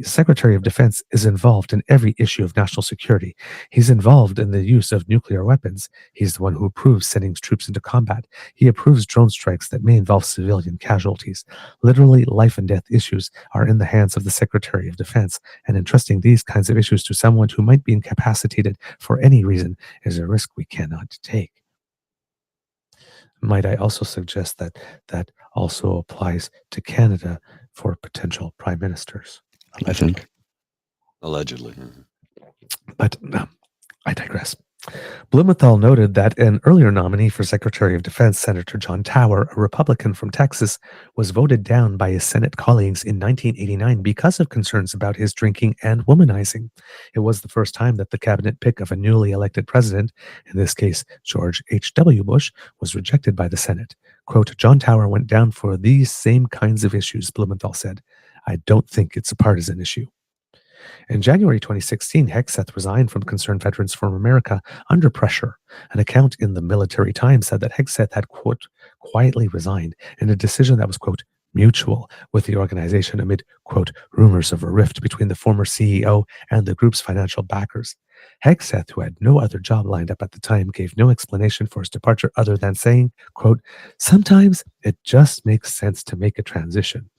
Secretary of Defense is involved in every issue of national security. He's involved in the use of nuclear weapons. He's the one who approves sending troops into combat. He approves drone strikes that may involve civilian casualties. Literally, life and death issues are in the hands of the Secretary of Defense, and entrusting these kinds of issues to someone who might be incapacitated for any reason is a risk we cannot take. Might I also suggest that that also applies to Canada for potential prime ministers? Allegedly. But I digress. Blumenthal noted that an earlier nominee for Secretary of Defense, Senator John Tower, a Republican from Texas, was voted down by his Senate colleagues in 1989 because of concerns about his drinking and womanizing. It was the first time that the cabinet pick of a newly elected president, in this case George H.W. Bush, was rejected by the Senate. Quote, John Tower went down for these same kinds of issues, Blumenthal said. I don't think it's a partisan issue. In January 2016, Hegseth resigned from Concerned Veterans for America under pressure. An account in the Military Times said that Hegseth had, quote, quietly resigned in a decision that was, quote, mutual with the organization amid, quote, rumors of a rift between the former CEO and the group's financial backers. Hegseth, who had no other job lined up at the time, gave no explanation for his departure other than saying, quote, sometimes it just makes sense to make a transition.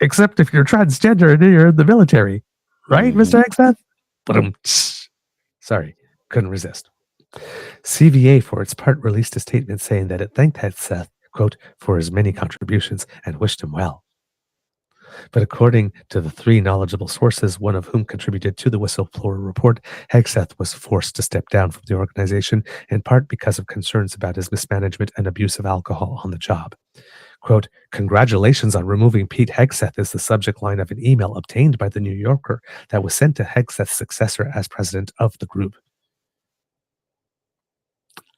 Except if you're transgender and you're in the military. Right, Mr. Hegseth? Sorry, couldn't resist. CVA, for its part, released a statement saying that it thanked Hegseth, quote, for his many contributions and wished him well. But according to the three knowledgeable sources, one of whom contributed to the whistleblower report, Hegseth was forced to step down from the organization, in part because of concerns about his mismanagement and abuse of alcohol on the job. Quote, congratulations on removing Pete Hegseth is the subject line of an email obtained by the New Yorker that was sent to Hegseth's successor as president of the group.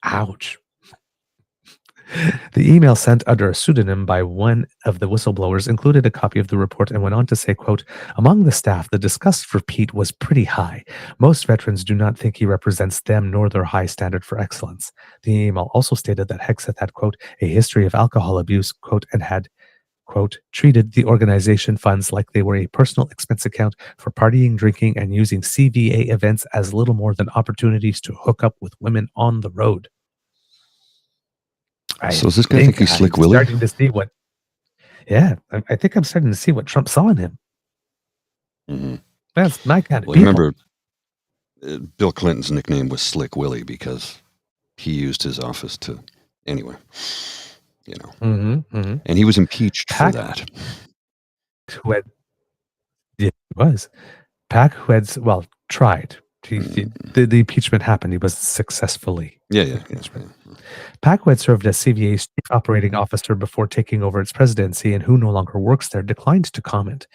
Ouch. The email sent under a pseudonym by one of the whistleblowers included a copy of the report and went on to say, quote, among the staff, the disgust for Pete was pretty high. Most veterans do not think he represents them nor their high standard for excellence. The email also stated that Hegseth had, quote, a history of alcohol abuse, quote, and had, quote, treated the organization funds like they were a personal expense account for partying, drinking, and using CVA events as little more than opportunities to hook up with women on the road. So does this guy think he's Slick Willie? Starting to see what, yeah, I think I'm starting to see what Trump saw in him. Mm-hmm. That's my kind of well, people. Remember, Bill Clinton's nickname was Slick Willie because he used his office to, anyway, you know. And he was impeached for that. He was. Pack, who had, well, tried. The impeachment happened. He was successfully. Yeah. Pack, who had served as CVA's chief operating officer before taking over its presidency and who no longer works there, declined to comment.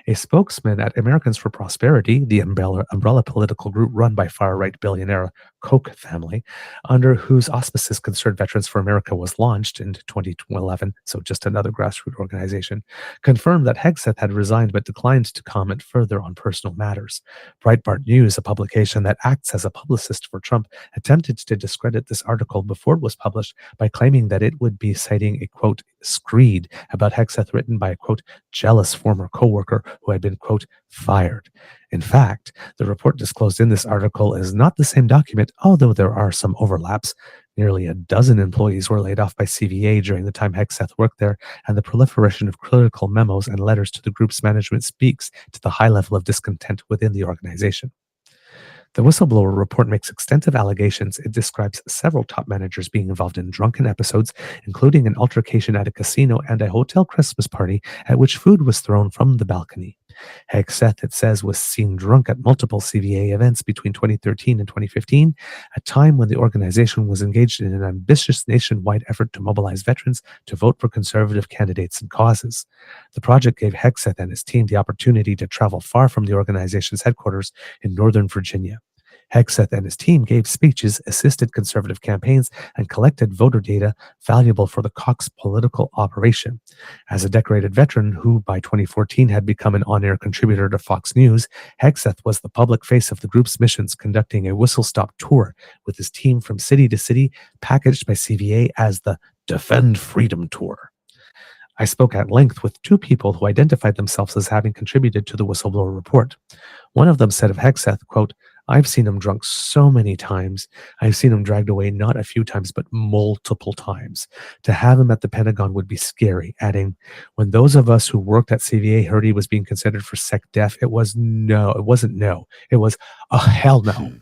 A spokesman at Americans for Prosperity, the umbrella political group run by far-right billionaire Koch family, under whose auspices Concerned Veterans for America was launched in 2011, so just another grassroots organization, confirmed that Hegseth had resigned but declined to comment further on personal matters. Breitbart News, a publication that acts as a publicist for Trump, attempted to discredit this article before it was published by claiming that it would be citing a, quote, screed about Hegseth written by a, quote, jealous former coworker who had been, quote, fired. In fact, the report disclosed in this article is not the same document, although there are some overlaps. Nearly a dozen employees were laid off by CVA during the time Hegseth worked there, and the proliferation of critical memos and letters to the group's management speaks to the high level of discontent within the organization. The whistleblower report makes extensive allegations. It describes several top managers being involved in drunken episodes, including an altercation at a casino and a hotel Christmas party at which food was thrown from the balcony. Hegseth, it says, was seen drunk at multiple CVA events between 2013 and 2015, a time when the organization was engaged in an ambitious nationwide effort to mobilize veterans to vote for conservative candidates and causes. The project gave Hegseth and his team the opportunity to travel far from the organization's headquarters in Northern Virginia. Hegseth and his team gave speeches, assisted conservative campaigns, and collected voter data valuable for the Cox political operation. As a decorated veteran who, by 2014, had become an on-air contributor to Fox News, Hegseth was the public face of the group's missions, conducting a whistle-stop tour with his team from city to city, packaged by CVA as the Defend Freedom Tour. I spoke at length with two people who identified themselves as having contributed to the whistleblower report. One of them said of Hegseth, quote, "I've seen him drunk so many times. I've seen him dragged away not a few times, but multiple times. To have him at the Pentagon would be scary," adding, "When those of us who worked at CVA heard he was being considered for sec def, it wasn't no. It was a hell no."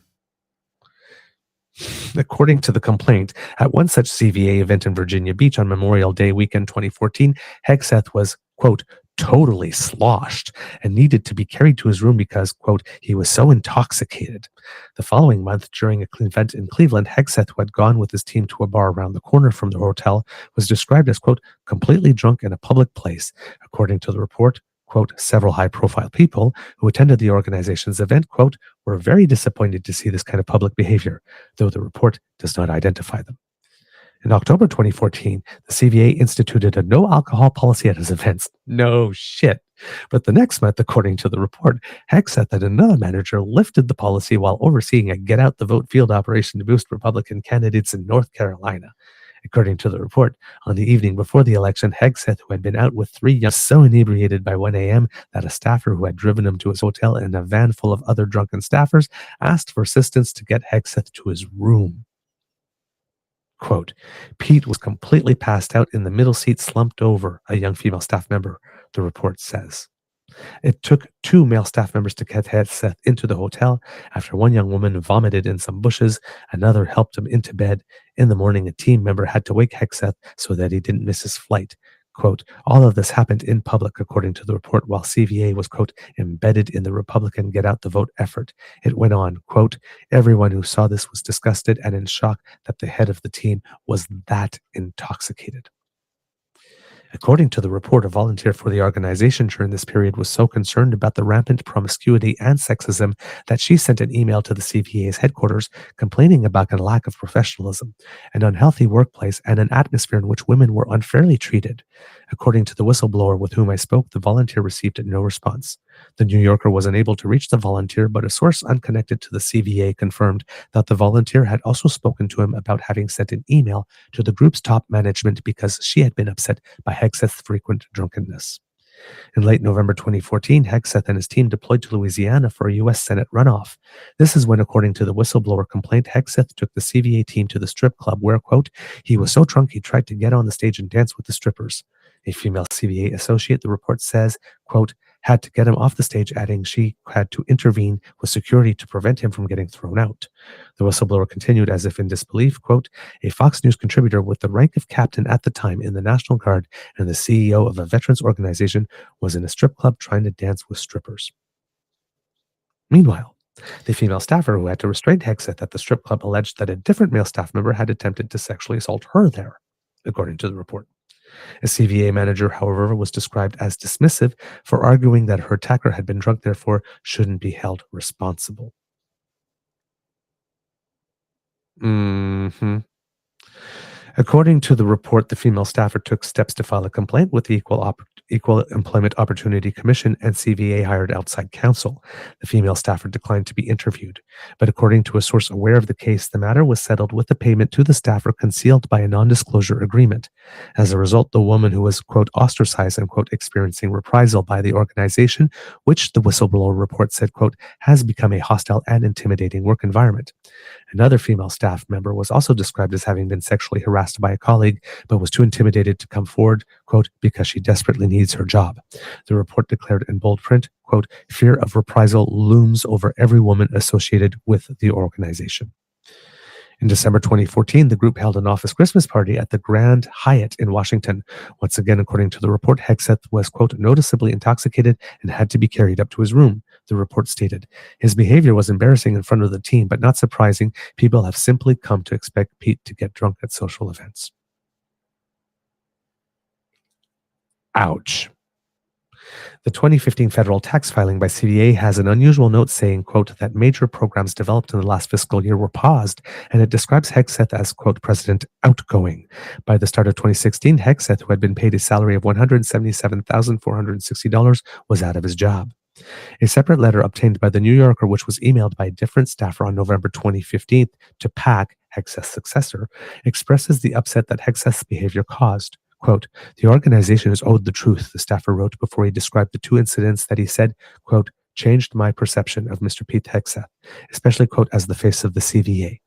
According to the complaint, at one such CVA event in Virginia Beach on Memorial Day weekend 2014, Hegseth was, quote, "totally sloshed" and needed to be carried to his room because, quote, "he was so intoxicated." The following month, during an event in Cleveland, Hegseth, who had gone with his team to a bar around the corner from the hotel, was described as, quote, "completely drunk in a public place." According to the report, quote, "several high-profile people who attended the organization's event, quote, were very disappointed to see this kind of public behavior, though the report does not identify them." In October 2014, the CVA instituted a no-alcohol policy at his events. No shit. But the next month, according to the report, Hegseth and another manager lifted the policy while overseeing a get-out-the-vote field operation to boost Republican candidates in North Carolina. According to the report, on the evening before the election, Hegseth, who had been out with three young, was so inebriated by 1 a.m. that a staffer who had driven him to his hotel in a van full of other drunken staffers asked for assistance to get Hegseth to his room. Quote, "Pete was completely passed out in the middle seat, slumped over," a young female staff member, the report says. It took two male staff members to get Hegseth into the hotel. After one young woman vomited in some bushes, another helped him into bed. In the morning, a team member had to wake Hegseth so that he didn't miss his flight. Quote, "All of this happened in public," according to the report, while CVA was, quote, "embedded in the Republican get-out-the-vote effort." It went on, quote, "Everyone who saw this was disgusted and in shock that the head of the team was that intoxicated." According to the report, a volunteer for the organization during this period was so concerned about the rampant promiscuity and sexism that she sent an email to the CVA's headquarters complaining about a lack of professionalism, an unhealthy workplace, and an atmosphere in which women were unfairly treated. According to the whistleblower with whom I spoke, the volunteer received no response. The New Yorker was unable to reach the volunteer, but a source unconnected to the CVA confirmed that the volunteer had also spoken to him about having sent an email to the group's top management because she had been upset by Hegseth's frequent drunkenness. In late November 2014, Hegseth and his team deployed to Louisiana for a U.S. Senate runoff. This is when, according to the whistleblower complaint, Hegseth took the CVA team to the strip club where, quote, "he was so drunk he tried to get on the stage and dance with the strippers." A female CVA associate, the report says, quote, "had to get him off the stage," adding she had to intervene with security to prevent him from getting thrown out. The whistleblower continued as if in disbelief, quote, "A Fox News contributor with the rank of captain at the time in the National Guard and the CEO of a veterans organization was in a strip club trying to dance with strippers." Meanwhile, the female staffer who had to restrain Hegseth at the strip club alleged that a different male staff member had attempted to sexually assault her there, according to the report. A CVA manager, however, was described as dismissive for arguing that her attacker had been drunk, therefore shouldn't be held responsible. According to the report, the female staffer took steps to file a complaint with the Equal Employment Opportunity Commission, and CVA hired outside counsel. The female staffer declined to be interviewed. But according to a source aware of the case, the matter was settled with the payment to the staffer concealed by a non-disclosure agreement. As a result, the woman who was, quote, ostracized and, quote, experiencing reprisal by the organization, which the whistleblower report said, quote, has become a hostile and intimidating work environment. Another female staff member was also described as having been sexually harassed by a colleague, but was too intimidated to come forward, quote, because she desperately needs her job. The report declared in bold print, quote, "Fear of reprisal looms over every woman associated with the organization." In December 2014, the group held an office Christmas party at the Grand Hyatt in Washington. Once again, according to the report, Hegseth was, quote, noticeably intoxicated and had to be carried up to his room. The report stated, "His behavior was embarrassing in front of the team, but not surprising. People have simply come to expect Pete to get drunk at social events." Ouch. The 2015 federal tax filing by CVA has an unusual note saying, quote, that major programs developed in the last fiscal year were paused, and it describes Hegseth as, quote, President outgoing. By the start of 2016, Hegseth, who had been paid a salary of $177,460, was out of his job. A separate letter obtained by the New Yorker, which was emailed by a different staffer on November 2015 to Pack, Hegseth's successor, expresses the upset that Hegseth's behavior caused. Quote, the organization is owed the truth, the staffer wrote before he described the two incidents that he said, quote, changed my perception of Mr. Pete Hegseth, especially, quote, as the face of the CVA.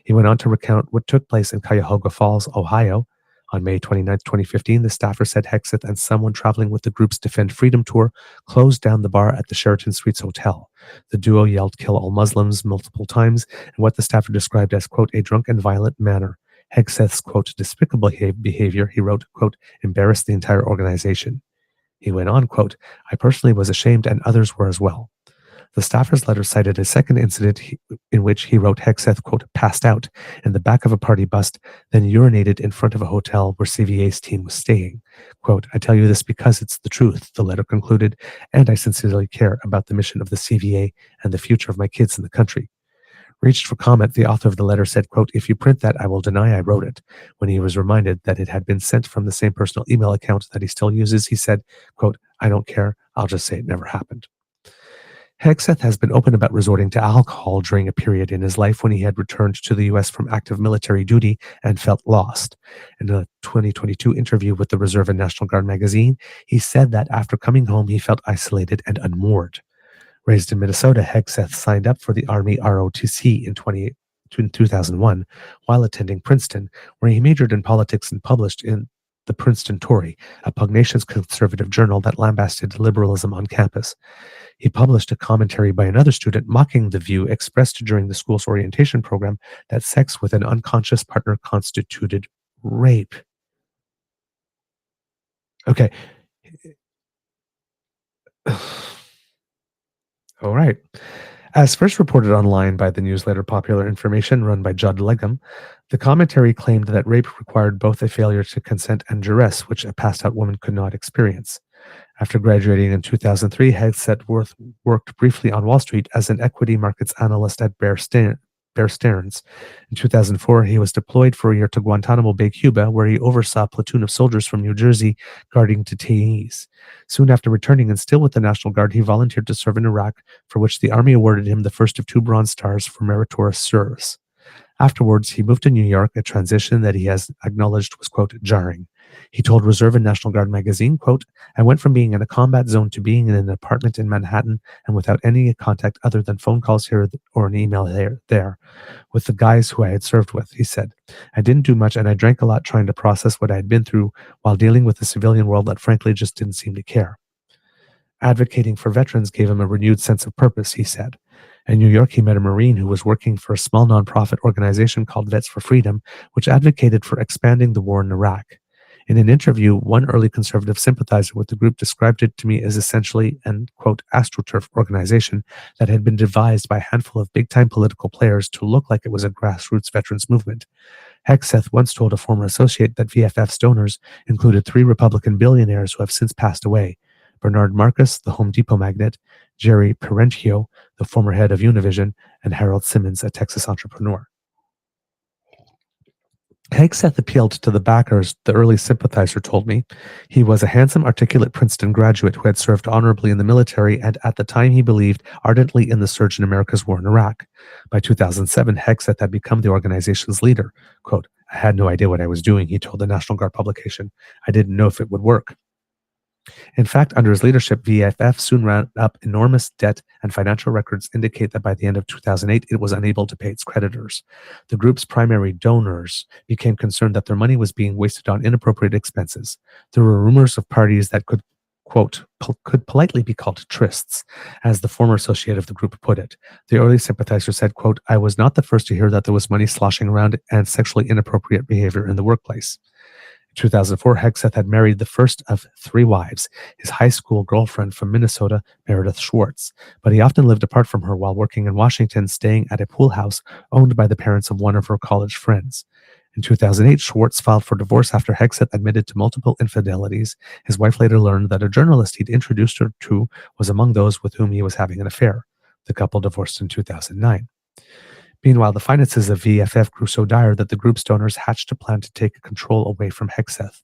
He went on to recount what took place in Cuyahoga Falls, Ohio. On May 29, 2015, the staffer said Hegseth and someone traveling with the group's Defend Freedom tour closed down the bar at the Sheraton Suites Hotel. The duo yelled kill all Muslims multiple times in what the staffer described as, quote, a drunk and violent manner. Hegseth's, quote, despicable behavior, he wrote, quote, embarrassed the entire organization. He went on, quote, I personally was ashamed and others were as well. The staffer's letter cited a second incident in which he wrote Hegseth, quote, passed out in the back of a party bus, then urinated in front of a hotel where CVA's team was staying. Quote, I tell you this because it's the truth, the letter concluded, and I sincerely care about the mission of the CVA and the future of my kids in the country. Reached for comment, the author of the letter said, quote, if you print that, I will deny I wrote it. When he was reminded that it had been sent from the same personal email account that he still uses, he said, quote, I don't care. I'll just say it never happened. Hegseth has been open about resorting to alcohol during a period in his life when he had returned to the U.S. from active military duty and felt lost. In a 2022 interview with the Reserve and National Guard magazine, he said that after coming home, he felt isolated and unmoored. Raised in Minnesota, Hegseth signed up for the Army ROTC in 2001 while attending Princeton, where he majored in politics and published in the Princeton Tory, a pugnacious conservative journal that lambasted liberalism on campus. He published a commentary by another student mocking the view expressed during the school's orientation program that sex with an unconscious partner constituted rape. Okay. All right. As first reported online by the newsletter Popular Information run by Judd Legum, the commentary claimed that rape required both a failure to consent and duress, which a passed-out woman could not experience. After graduating in 2003, Hegseth worked briefly on Wall Street as an equity markets analyst at Bear Stearns. In 2004, he was deployed for a year to Guantanamo Bay, Cuba, where he oversaw a platoon of soldiers from New Jersey guarding detainees. Soon after returning and still with the National Guard, he volunteered to serve in Iraq, for which the Army awarded him the first of 2 Bronze Stars for meritorious service. Afterwards, he moved to New York, a transition that he has acknowledged was, quote, jarring. He told Reserve and National Guard magazine, quote, I went from being in a combat zone to being in an apartment in Manhattan and without any contact other than phone calls here or an email there with the guys who I had served with, he said. I didn't do much and I drank a lot trying to process what I had been through while dealing with a civilian world that frankly just didn't seem to care. Advocating for veterans gave him a renewed sense of purpose, he said. In New York, he met a Marine who was working for a small nonprofit organization called Vets for Freedom, which advocated for expanding the war in Iraq. In an interview, one early conservative sympathizer with the group described it to me as essentially an, quote, astroturf organization that had been devised by a handful of big-time political players to look like it was a grassroots veterans movement. Hegseth once told a former associate that VFF's donors included 3 Republican billionaires who have since passed away: Bernard Marcus, the Home Depot magnate, Jerry Parentio, the former head of Univision, and Harold Simmons, a Texas entrepreneur. Hegseth appealed to the backers, the early sympathizer told me. He was a handsome, articulate Princeton graduate who had served honorably in the military and at the time he believed ardently in the surge in America's war in Iraq. By 2007, Hegseth had become the organization's leader. Quote, I had no idea what I was doing, he told the National Guard publication. I didn't know if it would work. In fact, under his leadership, VFF soon ran up enormous debt, and financial records indicate that by the end of 2008, it was unable to pay its creditors. The group's primary donors became concerned that their money was being wasted on inappropriate expenses. There were rumors of parties that could, quote, could politely be called trysts, as the former associate of the group put it. The early sympathizer said, quote, I was not the first to hear that there was money sloshing around and sexually inappropriate behavior in the workplace. In 2004, Hegseth had married the first of 3 wives, his high school girlfriend from Minnesota, Meredith Schwartz, but he often lived apart from her while working in Washington, staying at a pool house owned by the parents of one of her college friends. In 2008, Schwartz filed for divorce after Hegseth admitted to multiple infidelities. His wife later learned that a journalist he'd introduced her to was among those with whom he was having an affair. The couple divorced in 2009. Meanwhile, the finances of VFF grew so dire that the group's donors hatched a plan to take control away from Hegseth.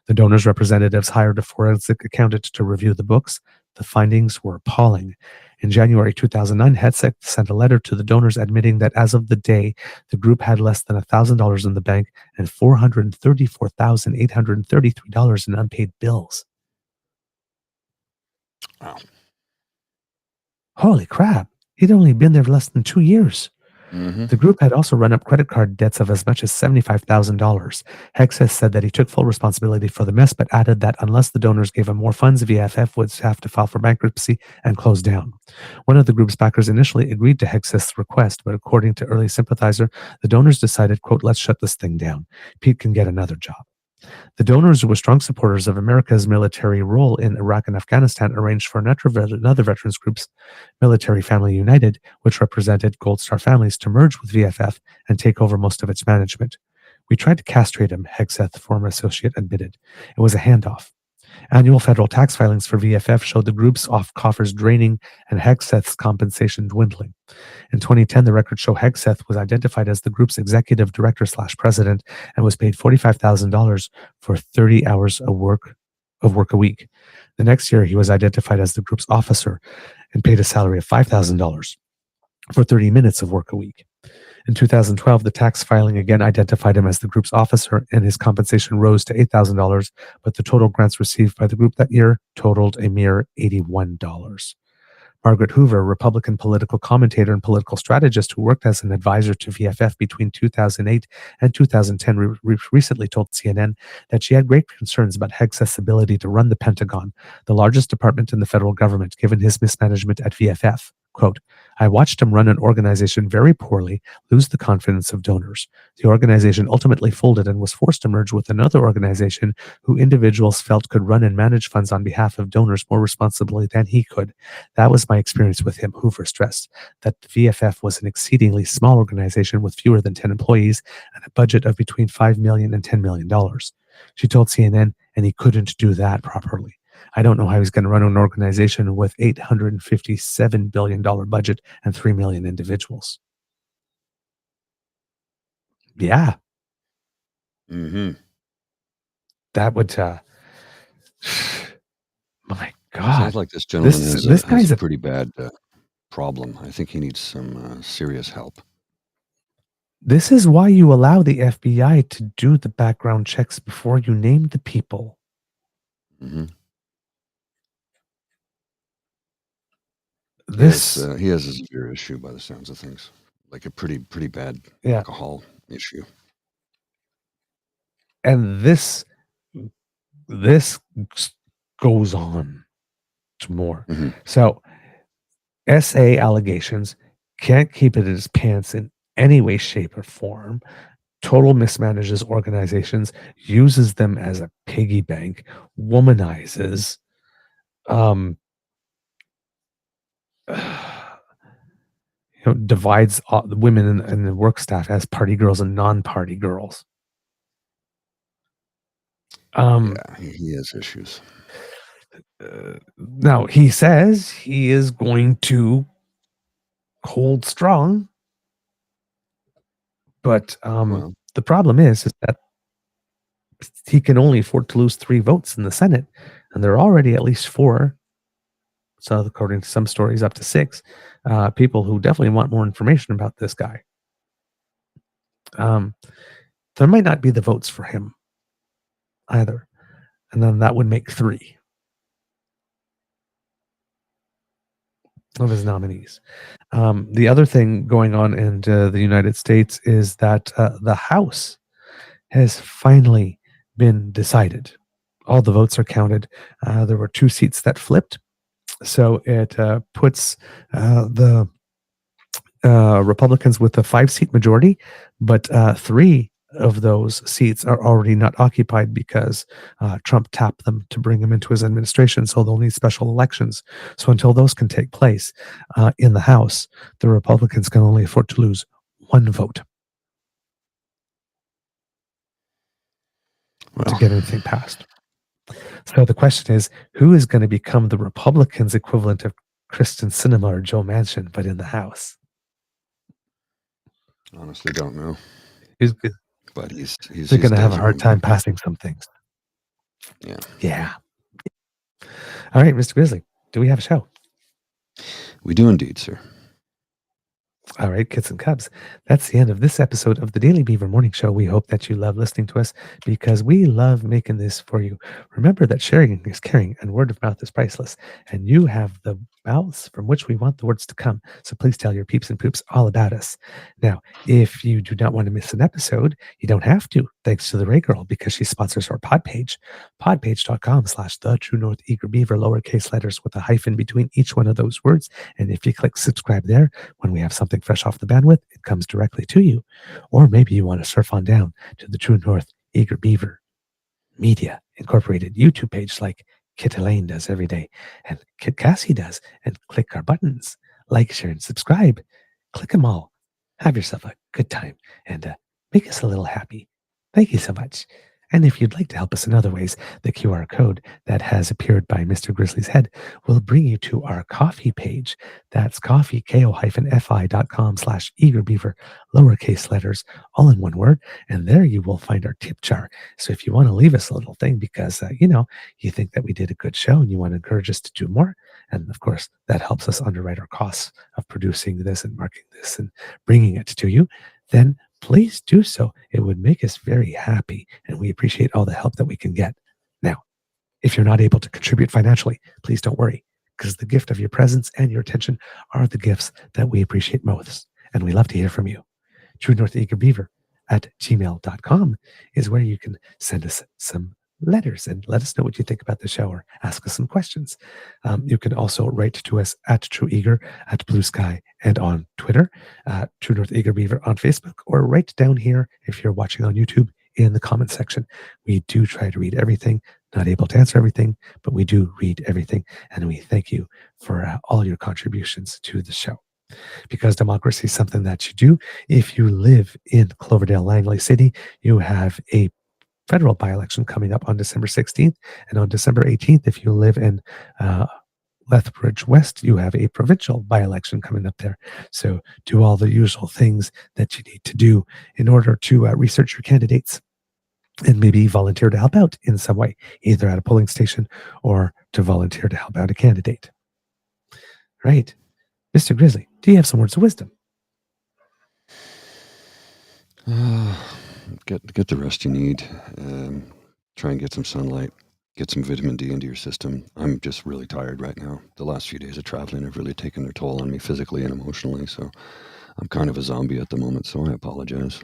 The donors' representatives hired a forensic accountant to review the books. The findings were appalling. In January 2009, Hegseth sent a letter to the donors admitting that as of the day, the group had less than $1,000 in the bank and $434,833 in unpaid bills. Wow. Holy crap. He'd only been there less than 2 years. Mm-hmm. The group had also run up credit card debts of as much as $75,000. Hegseth said that he took full responsibility for the mess, but added that unless the donors gave him more funds, VFF would have to file for bankruptcy and close down. One of the group's backers initially agreed to Hegseth's request, but according to early sympathizer, the donors decided, quote, let's shut this thing down. Pete can get another job. The donors, who were strong supporters of America's military role in Iraq and Afghanistan, arranged for another veterans group's Military Family United, which represented Gold Star families, to merge with VFF and take over most of its management. We tried to castrate him, Hegseth, former associate, admitted. It was a handoff. Annual federal tax filings for VFF showed the group's coffers draining and Hegseth's compensation dwindling. In 2010, the records show Hegseth was identified as the group's executive director/president and was paid $45,000 for 30 hours of work a week. The next year, he was identified as the group's officer and paid a salary of $5,000 for 30 minutes of work a week. In 2012, the tax filing again identified him as the group's officer, and his compensation rose to $8,000, but the total grants received by the group that year totaled a mere $81. Margaret Hoover, Republican political commentator and political strategist who worked as an advisor to VFF between 2008 and 2010, recently told CNN that she had great concerns about Hegseth's ability to run the Pentagon, the largest department in the federal government, given his mismanagement at VFF. Quote, I watched him run an organization very poorly, lose the confidence of donors. The organization ultimately folded and was forced to merge with another organization who individuals felt could run and manage funds on behalf of donors more responsibly than he could. That was my experience with him, Hoover stressed, that the VFF was an exceedingly small organization with fewer than 10 employees and a budget of between $5 million and $10 million. She told CNN, and he couldn't do that properly. I don't know how he's going to run an organization with $857 billion budget and 3 million individuals. Yeah. Mm-hmm. That would, my God. Sounds like this gentleman this guy's has a pretty bad problem. I think he needs some serious help. This is why you allow the FBI to do the background checks before you name the people. Mm-hmm. He has a severe issue by the sounds of things, like a pretty bad alcohol issue. And this goes on to more. Mm-hmm. So SA allegations, can't keep it in his pants in any way, shape, or form. Total mismanages organizations, uses them as a piggy bank, womanizes, divides the women and the work staff as party girls and non-party girls. He has issues. Now, he says he is going to hold strong, but the problem is that he can only afford to lose 3 votes in the Senate, and there are already at least 4. So according to some stories, up to 6 people who definitely want more information about this guy. There might not be the votes for him either. And then that would make 3 of his nominees. The other thing going on in the United States is that the House has finally been decided. All the votes are counted. There were 2 seats that flipped. So it puts the Republicans with a 5-seat majority, but 3 of those seats are already not occupied because Trump tapped them to bring him into his administration. So they'll need special elections. So until those can take place in the House, the Republicans can only afford to lose 1 vote. to get anything passed. So the question is, who is going to become the Republicans' equivalent of Kristen Sinema or Joe Manchin, but in the House? Honestly, don't know. But They're going to have a hard time passing some things. Yeah. Yeah. All right, Mr. Grizzly, do we have a show? We do indeed, sir. All right, kids and cubs, that's the end of this episode of the Daily Beaver Morning Show. We hope that you love listening to us because we love making this for you. Remember that sharing is caring and word of mouth is priceless. And you have the mouths from which we want the words to come. So please tell your peeps and poops all about us. Now, if you do not want to miss an episode, you don't have to, thanks to the Ray Girl, because she sponsors our pod page, podpage.com/The True North Eager Beaver, lowercase letters with a hyphen between each one of those words. And if you click subscribe there, when we have something fresh off the bandwidth, it comes directly to you. Or maybe you want to surf on down to the True North Eager Beaver Media Incorporated YouTube page like Kit Elaine does every day and Kit Cassie does, and click our buttons, like, share, and subscribe. Click them all. Have yourself a good time and make us a little happy. Thank you so much. And if you'd like to help us in other ways, the QR code that has appeared by Mr. Grizzly's head will bring you to our coffee page. That's coffee, ko-fi.com/eagerbeaver, lowercase letters, all in one word. And there you will find our tip jar. So if you want to leave us a little thing because, you think that we did a good show and you want to encourage us to do more, and of course, that helps us underwrite our costs of producing this and marketing this and bringing it to you, then please do so. It would make us very happy, and we appreciate all the help that we can get. Now, if you're not able to contribute financially, please don't worry, because the gift of your presence and your attention are the gifts that we appreciate most, and we love to hear from you. True North Eager Beaver at gmail.com is where you can send us some letters and let us know what you think about the show or ask us some questions. You can also write to us at True Eager at Blue Sky and on Twitter, True North Eager Beaver on Facebook, or right down here if you're watching on YouTube in the comment section. We do try to read everything, not able to answer everything, but we do read everything, and we thank you for all your contributions to the show. Because democracy is something that you do. If you live in Cloverdale, Langley City, you have a federal by-election coming up on December 16th, and on December 18th, if you live in Lethbridge West, you have a provincial by-election coming up there. So do all the usual things that you need to do in order to research your candidates and maybe volunteer to help out in some way, either at a polling station or to volunteer to help out a candidate. Right. Mr. Grizzly, do you have some words of wisdom? Get the rest you need. Try and get some sunlight. Get some vitamin D into your system. I'm just really tired right now. The last few days of traveling have really taken their toll on me physically and emotionally. So I'm kind of a zombie at the moment. So I apologize.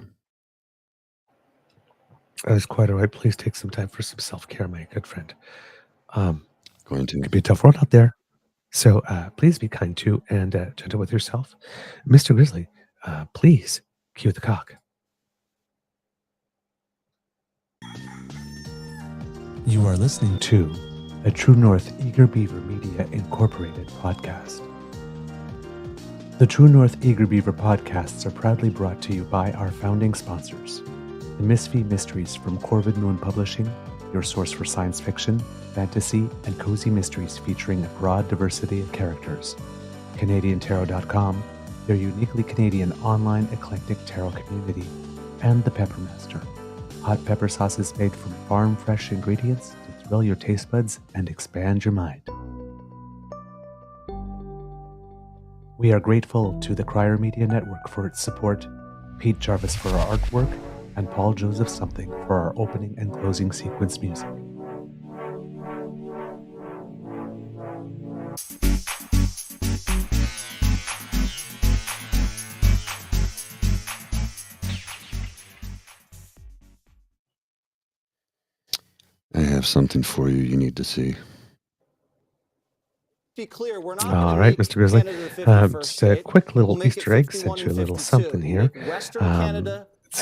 That's quite all right. Please take some time for some self-care, my good friend. Going to. It could be a tough world out there. So please be kind to and gentle with yourself. Mr. Grizzly, please cue the cock. You are listening to a True North Eager Beaver Media Incorporated podcast. The True North Eager Beaver podcasts are proudly brought to you by our founding sponsors, the Misfit Mysteries from Corvid Moon Publishing, your source for science fiction, fantasy, and cozy mysteries featuring a broad diversity of characters. CanadianTarot.com, their uniquely Canadian online eclectic tarot community, and The Peppermaster, hot pepper sauces made from farm-fresh ingredients to thrill your taste buds and expand your mind. We are grateful to the Crier Media Network for its support, Pete Jarvis for our artwork, and Paul Joseph Something for our opening and closing sequence music. I have something for you you need to see. Be clear, we're not All right, Mr. Grizzly. Just a quick little Easter egg, sent you a little something here. It's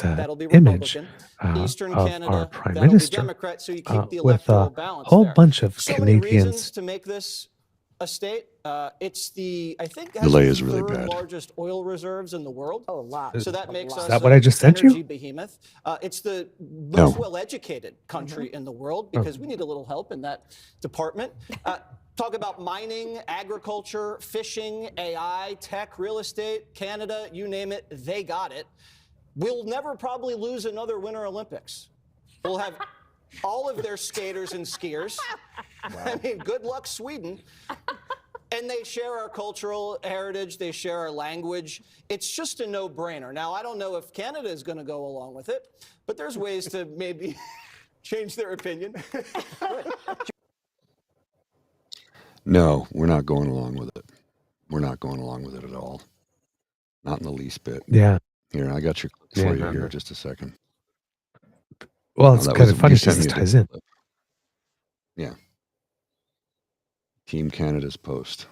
an image of our Prime Minister with a whole bunch of Canadians. To make this a state. It's I think, The has delay the is really third bad. largest oil reserves in the world. Oh, a lot. So that makes us that what I just sent you? energy behemoth. It's the most well-educated country in the world because we need a little help in that department. Talk about mining, agriculture, fishing, AI, tech, real estate, Canada, you name it, they got it. We'll never probably lose another Winter Olympics. We'll have all of their skaters and skiers. Wow. I mean, good luck, Sweden. And they share our cultural heritage. They share our language. It's just a no-brainer. Now, I don't know if Canada is going to go along with it, but there's ways to maybe change their opinion. No, we're not going along with it. We're not going along with it at all. Not in the least bit. Yeah. Here, I got your clip for you here. Just a second. Well, it's kind of funny because this me a ties in. clip. Yeah. Team Canada's post.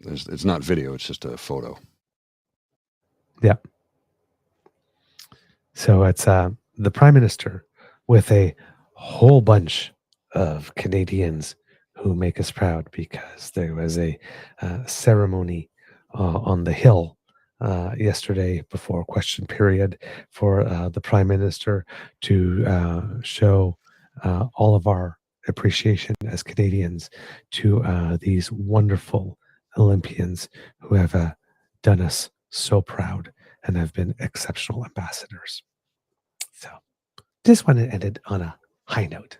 It's not video, it's just a photo. Yeah. So it's the Prime Minister with a whole bunch of Canadians who make us proud because there was a ceremony on the Hill yesterday before question period for the Prime Minister to show all of our appreciation as Canadians to these wonderful Olympians who have done us so proud and have been exceptional ambassadors. So just want to end it on a high note.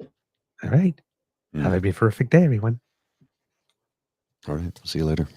All right. Have a perfect day, everyone. All right. See you later.